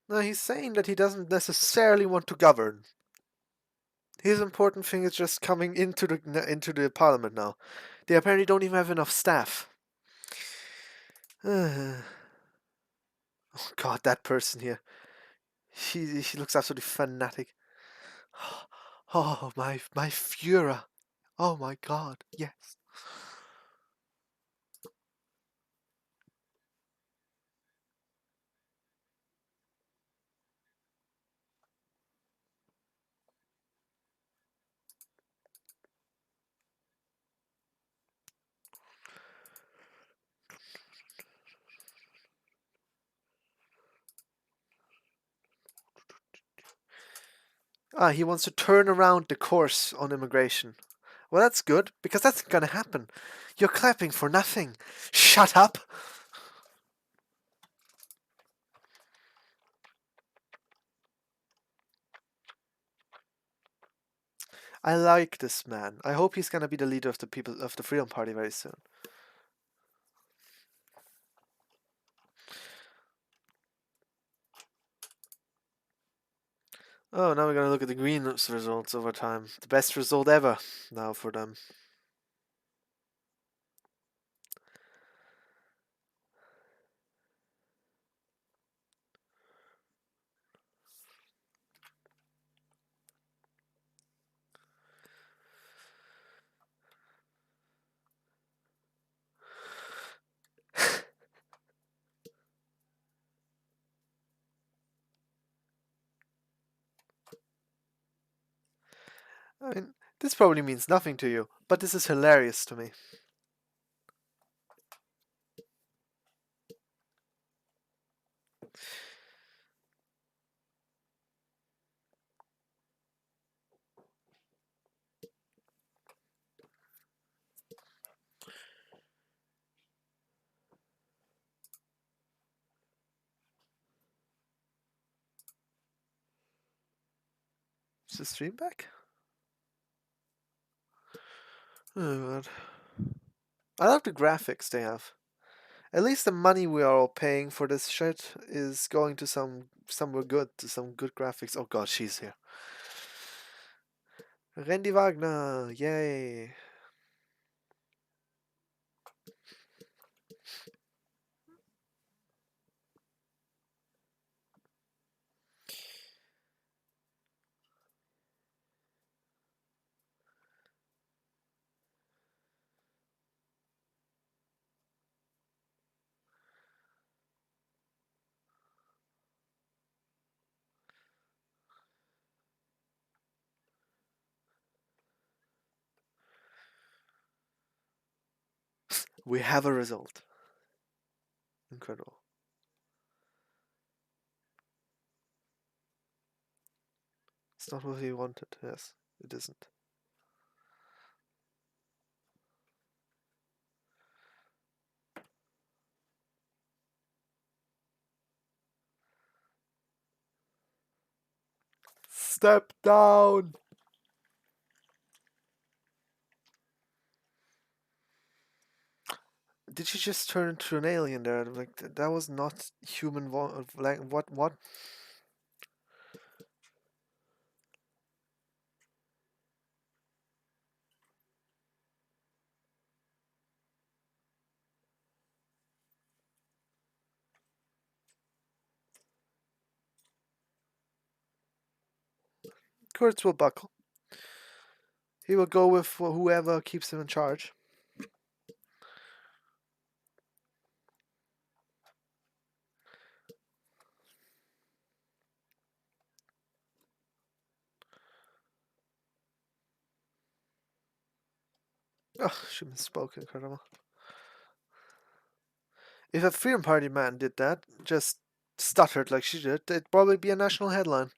No, he's saying that he doesn't necessarily want to govern. His important thing is just coming into the parliament now. They apparently don't even have enough staff. Oh God, that person here. She looks absolutely fanatic. Oh my Führer. Oh my God, yes. Ah, he wants to turn around the course on immigration. Well, that's good, because that's gonna happen. You're clapping for nothing. Shut up! I like this man. I hope he's gonna be the leader of the people of the Freedom Party very soon. Oh, now we're gonna look at the Greens results over time. The best result ever now for them. I mean, this probably means nothing to you, but this is hilarious to me. Is the stream back? Oh god. I love the graphics they have. At least the money we are all paying for this shit is going to somewhere good, to some good graphics. Oh god, she's here. Randy Wagner, yay. We have a result. Incredible. It's not what we wanted, yes. It isn't. Step down! Did she just turn into an alien there? Like, that was not human. Like, what? What? Kurtz will buckle. He will go with whoever keeps him in charge. Oh, she misspoke. Incredible. If a Freedom Party man did that, just stuttered like she did, it'd probably be a national headline.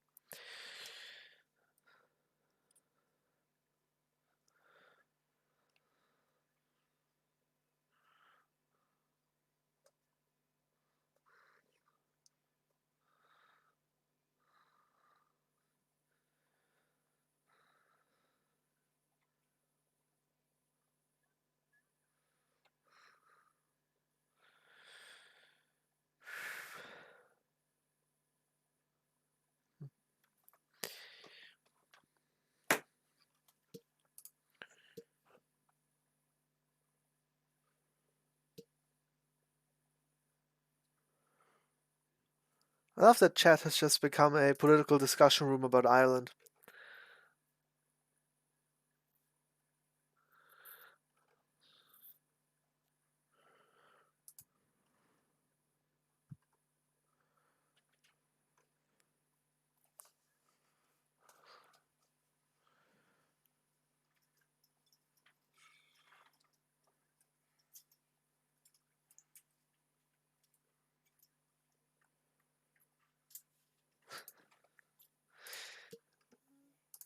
I love that chat has just become a political discussion room about Ireland.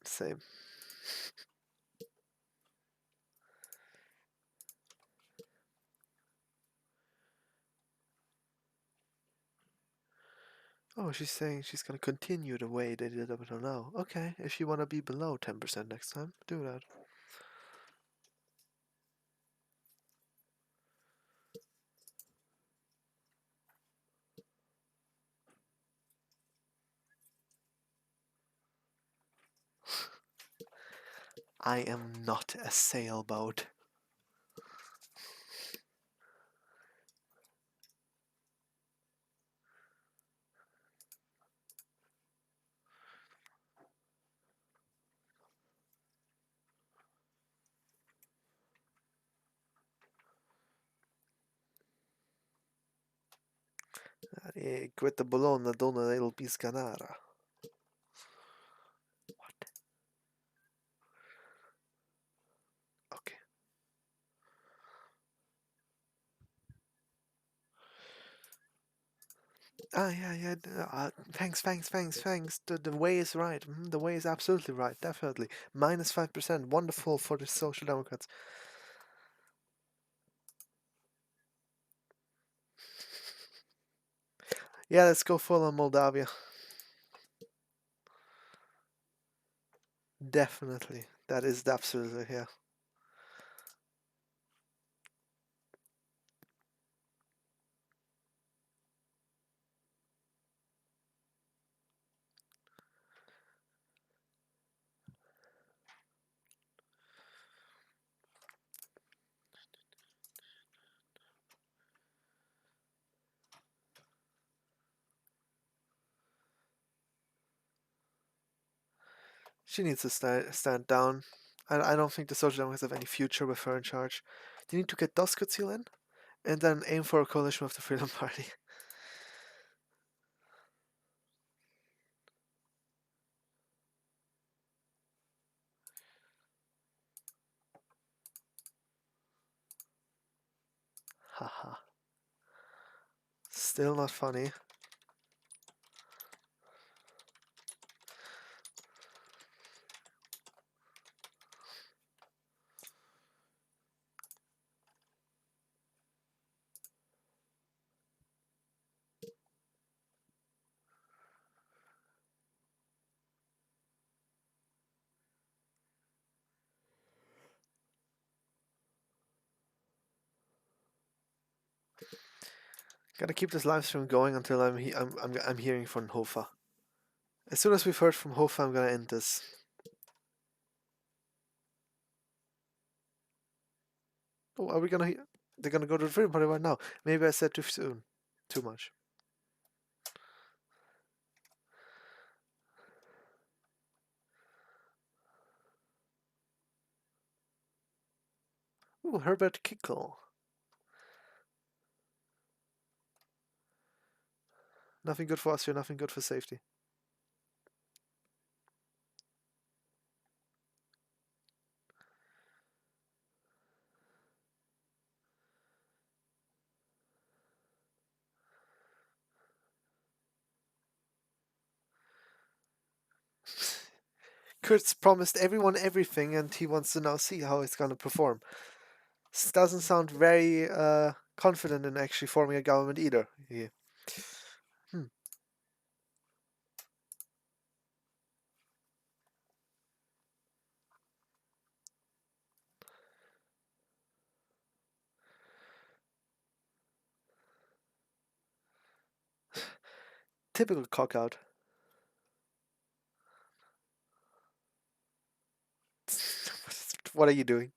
Same. Oh, she's saying she's gonna continue the way they did up until now. Okay, if you wanna be below 10% next time, do that. I am not a sailboat. Questa Bologna dona il Piscanara. What? Okay. Ah, yeah, yeah. Thanks. The way is right. The way is absolutely right. Definitely. -5%. Wonderful for the Social Democrats. Yeah, let's go full on Moldavia. Definitely. That is absolutely, yeah. She needs to stand down. I don't think the Social Democrats have any future with her in charge. They need to get Doskozil in and then aim for a coalition with the Freedom Party. Haha. Still not funny. Gotta keep this live stream going until I'm hearing from Hofa. As soon as we've heard from Hofa, I'm gonna end this. Oh, are we gonna? They're gonna go to the Freedom Party right now. Maybe I said too soon, too much. Ooh, Herbert Kickle. Nothing good for Austria, nothing good for safety. Kurt's promised everyone everything, and he wants to now see how it's gonna perform. This doesn't sound very confident in actually forming a government either. Yeah. Hmm. Typical cock out. What are you doing?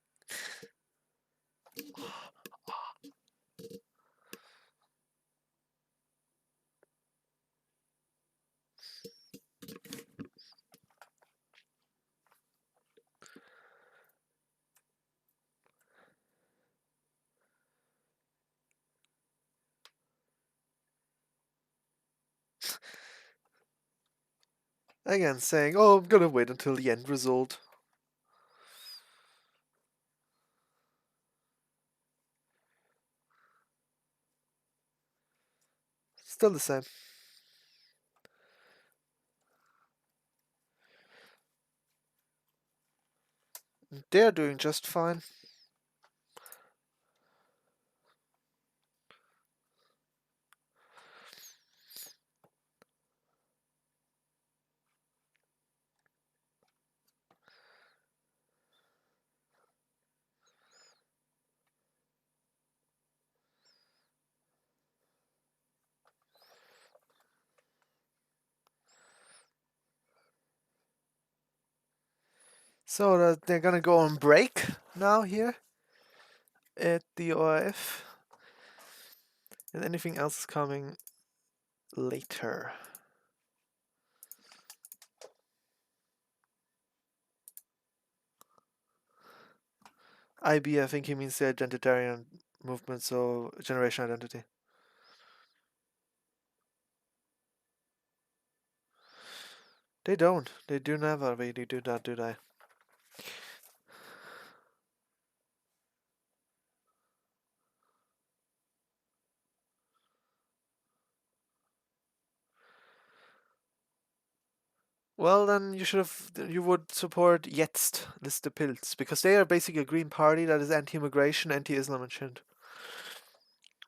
Again, saying, "Oh, I'm gonna wait until the end result." Still the same. They're doing just fine. So they're gonna go on break now here at the ORF, and anything else is coming later. IB, I think he means the identitarian movement, so generation identity. They don't. They do never really do that, do they? Well, then you would support Jetzt, Liste Pilz, because they are basically a Green Party that is anti-immigration, anti-Islam and shit.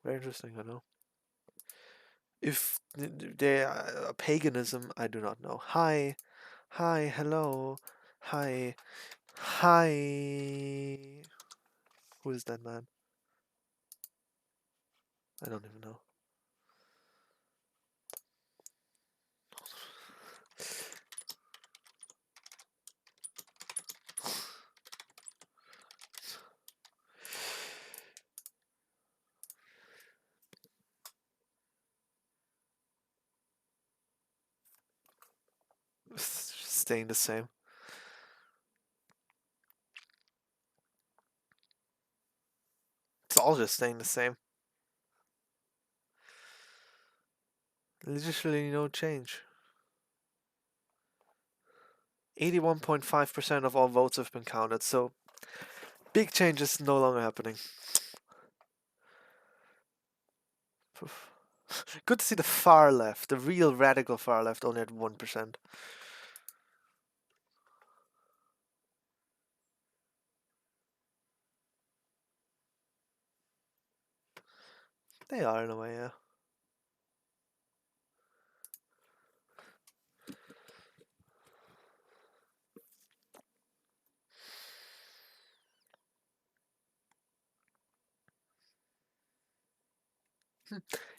Very interesting, I know. If they are paganism, I do not know. Hi, hi, hello, hi, hi. Who is that man? I don't even know. Staying the same. It's all just staying the same. Literally no change. 81.5% of all votes have been counted, so big change is no longer happening. Good to see the far left, the real radical far left, only at 1%. They are in a way, yeah.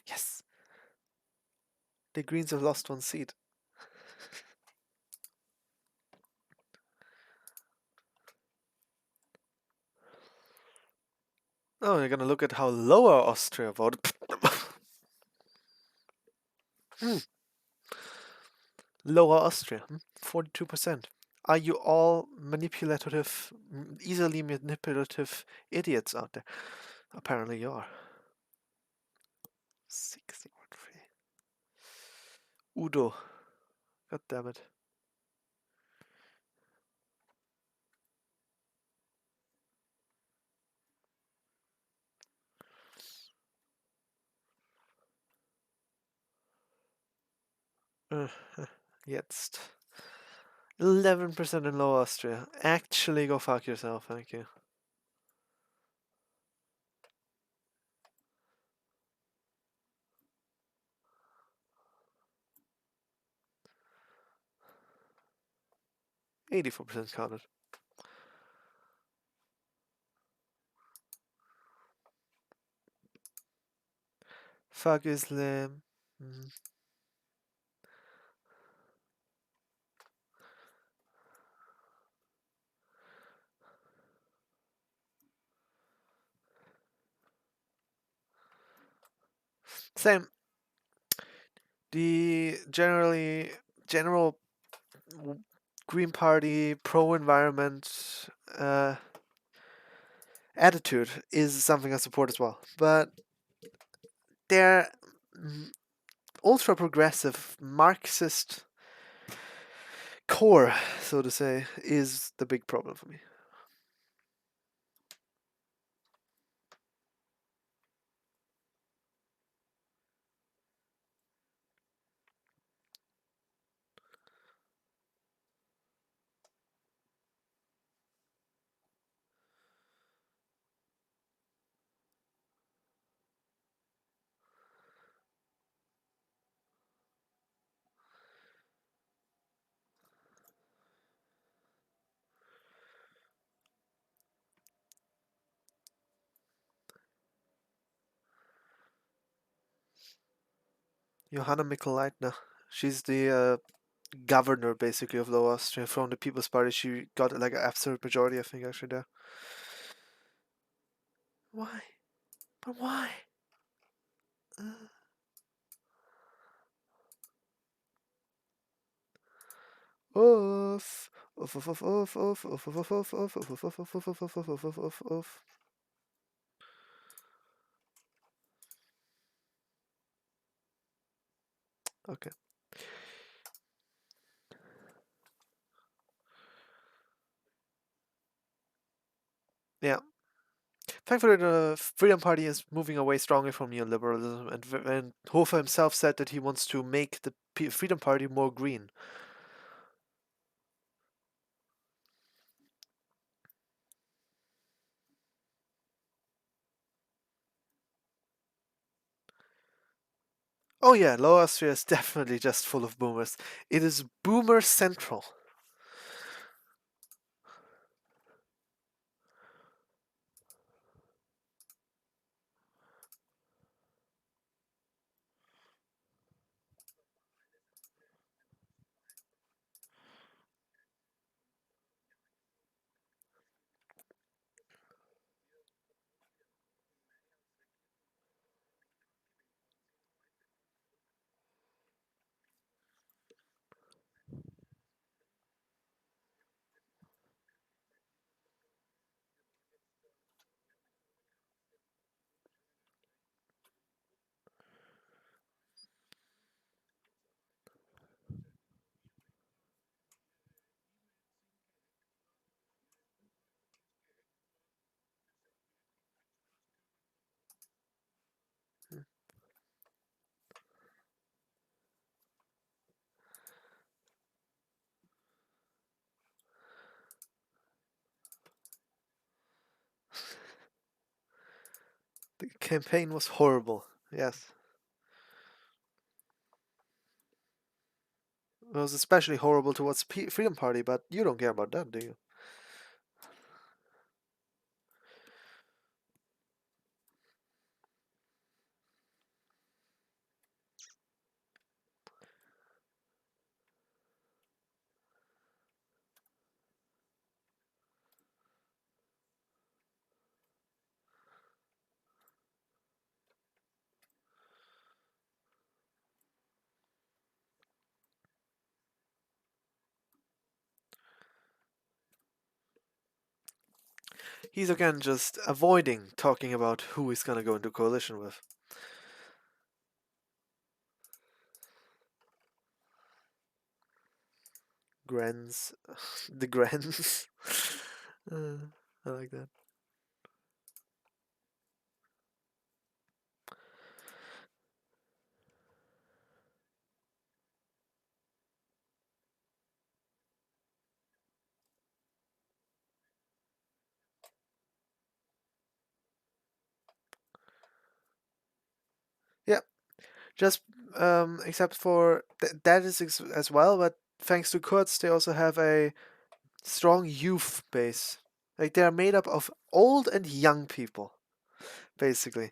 Yes! The Greens have lost one seat. Oh, you're gonna look at how Lower Austria voted. Lower Austria, 42%. Are you all manipulative, easily manipulative idiots out there? Apparently you are. 61.3. Udo. God damn it. Jetzt. 11% in Lower Austria. Actually go fuck yourself, thank you. %84 counted. Fuck Islam. Same. The general Green Party pro-environment attitude is something I support as well. But their ultra-progressive Marxist core, so to say, is the big problem for me. Johanna Mikl-Leitner. She's the governor, basically, of Lower Austria from the People's Party. She got like an absolute majority, I think, actually, there. Why? But why? Off. Off, off, off, off, off, off, off, off, off, off, off, off, off, off, off, off, off, off, off. Okay. Yeah. Thankfully, the Freedom Party is moving away strongly from neoliberalism, and Hofer himself said that he wants to make the Freedom Party more green. Oh yeah, Lower Austria is definitely just full of boomers. It is boomer central. The campaign was horrible. Yes. It was especially horrible towards Freedom Party, but you don't care about that, do you? He's again just avoiding talking about who he's gonna go into coalition with. Grens. The Grens. uh, I like that. Yeah, just except for that is as well, but thanks to Kurz, they also have a strong youth base. Like they are made up of old and young people, basically.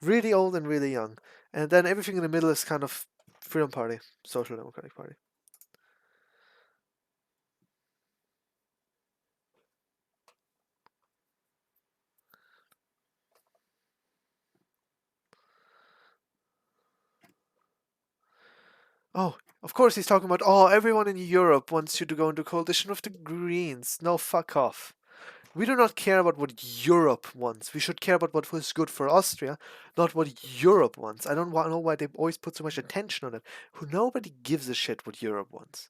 Really old and really young. And then everything in the middle is kind of Freedom Party, Social Democratic Party. Oh, of course he's talking about, oh, everyone in Europe wants you to go into coalition with the Greens. No, fuck off. We do not care about what Europe wants. We should care about what was good for Austria, not what Europe wants. I don't know why they always put so much attention on it. Who nobody gives a shit what Europe wants.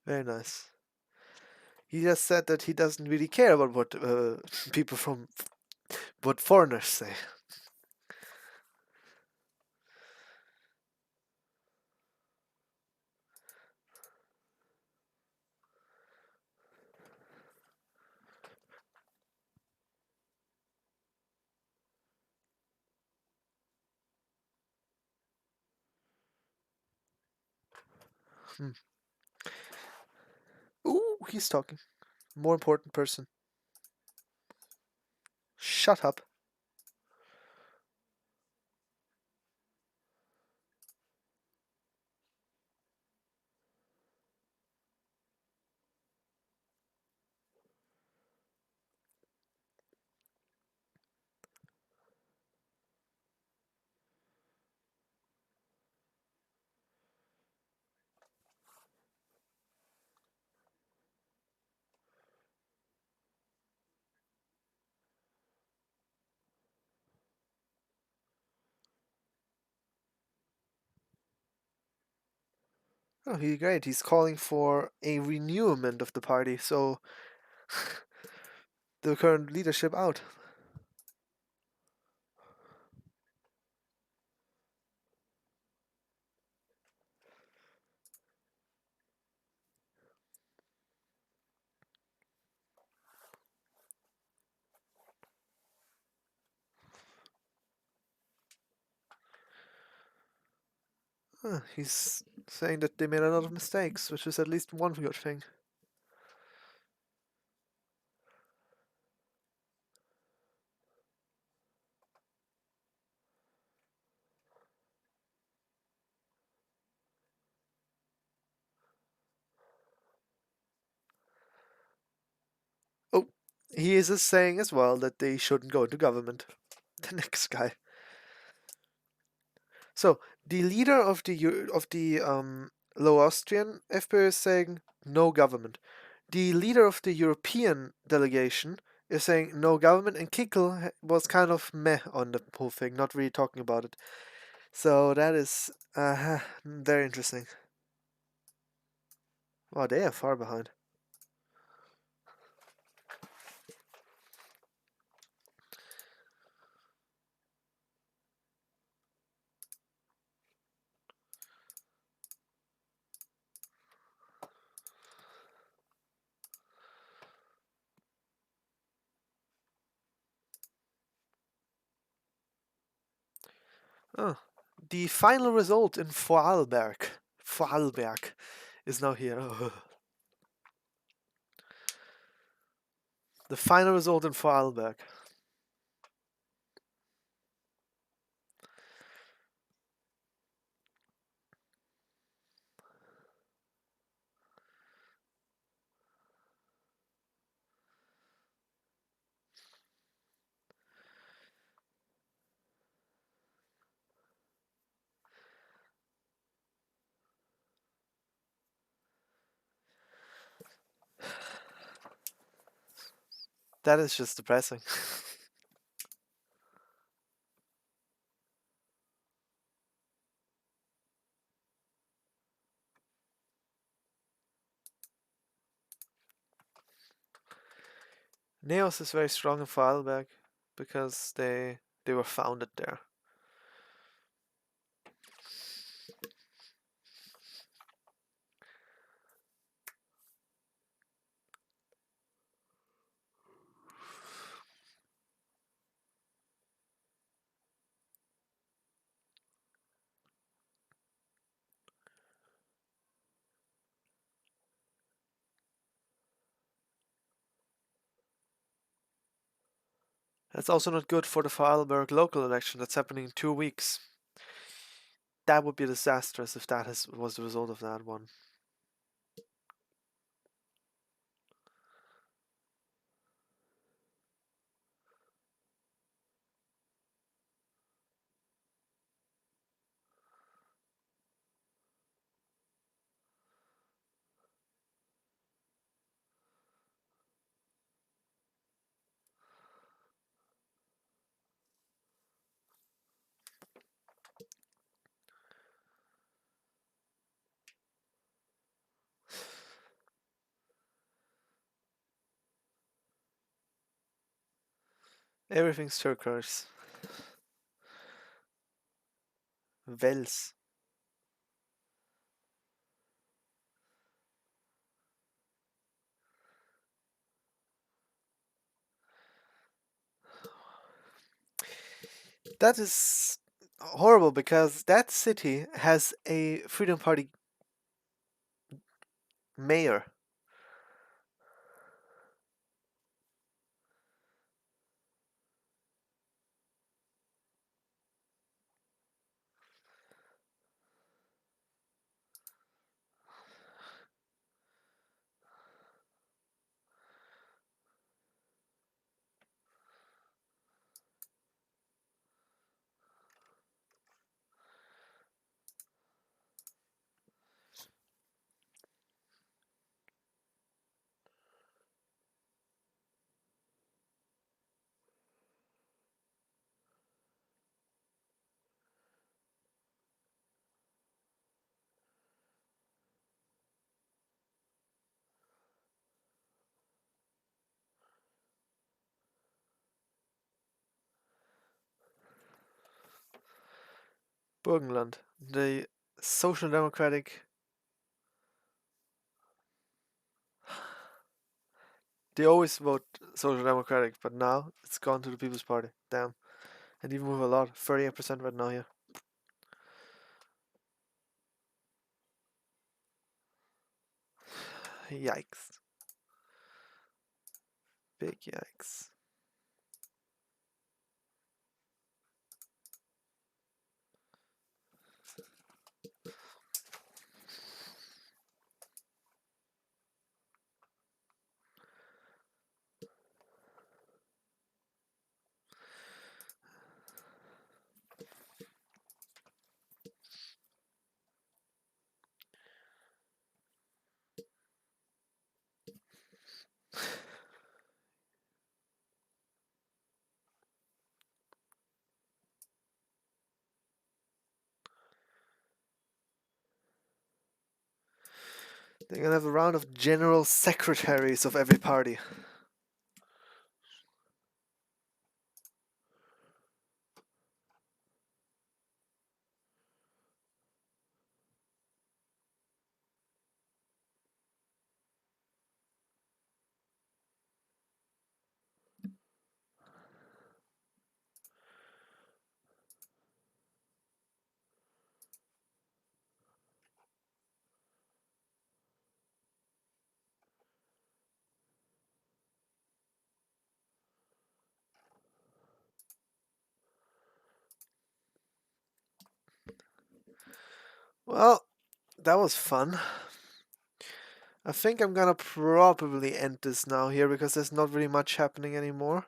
Very nice. He just said that he doesn't really care about what people from what foreigners say. Hmm. Ooh, he's talking. More important person. Shut up. Oh, he's great. He's calling for a renewment of the party, so the current leadership out. He's saying that they made a lot of mistakes, which is at least one good thing. Oh, he is saying as well that they shouldn't go into government. The next guy. So the leader of the Low Austrian FPÖ is saying no government. The leader of the European delegation is saying no government, and Kickel was kind of meh on the whole thing, not really talking about it. So that is very interesting. Wow, they are far behind. Oh, the final result in Vorarlberg is now here. The final result in Vorarlberg. That is just depressing. Neos is very strong in Vorarlberg because they were founded there. That's also not good for the Vorarlberg local election that's happening in 2 weeks. That would be disastrous if that was the result of that one. Everything's turquoise. Wels. That is horrible because that city has a Freedom Party mayor. Burgenland, the Social Democratic. They always vote Social Democratic, but now it's gone to the People's Party. Damn. And even with a lot, 38% right now here. Yikes. Big yikes. They're gonna have a round of general secretaries of every party. Well, that was fun. I think I'm gonna probably end this now here because there's not really much happening anymore.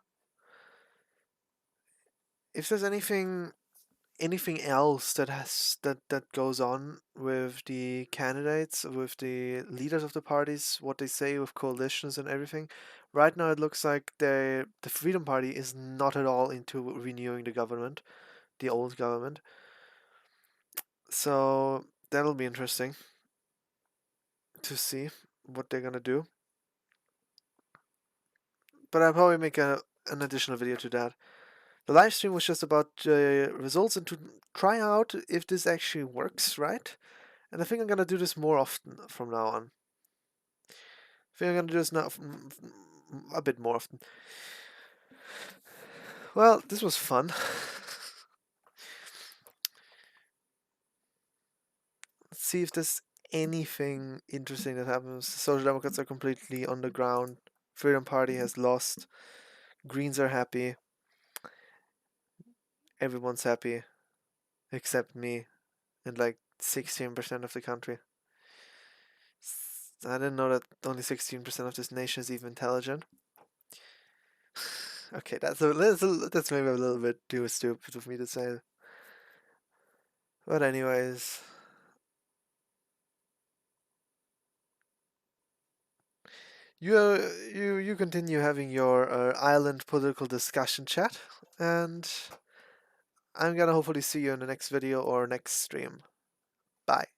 If there's anything else that goes on with the candidates, with the leaders of the parties, what they say with coalitions and everything, right now it looks like the Freedom Party is not at all into renewing the government, the old government. So that'll be interesting to see what they're gonna do. But I'll probably make an additional video to that. The live stream was just about results and to try out if this actually works, right? And I think I'm gonna do this more often from now on. I think I'm gonna do this now a bit more often. Well, this was fun. Let's see if there's anything interesting that happens. The Social Democrats are completely on the ground. Freedom Party has lost. Greens are happy. Everyone's happy. Except me. And like 16% of the country. I didn't know that only 16% of this nation is even intelligent. Okay, that's maybe a little bit too stupid of me to say. But anyways, you continue having your island political discussion chat, and I'm gonna hopefully see you in the next video or next stream. Bye.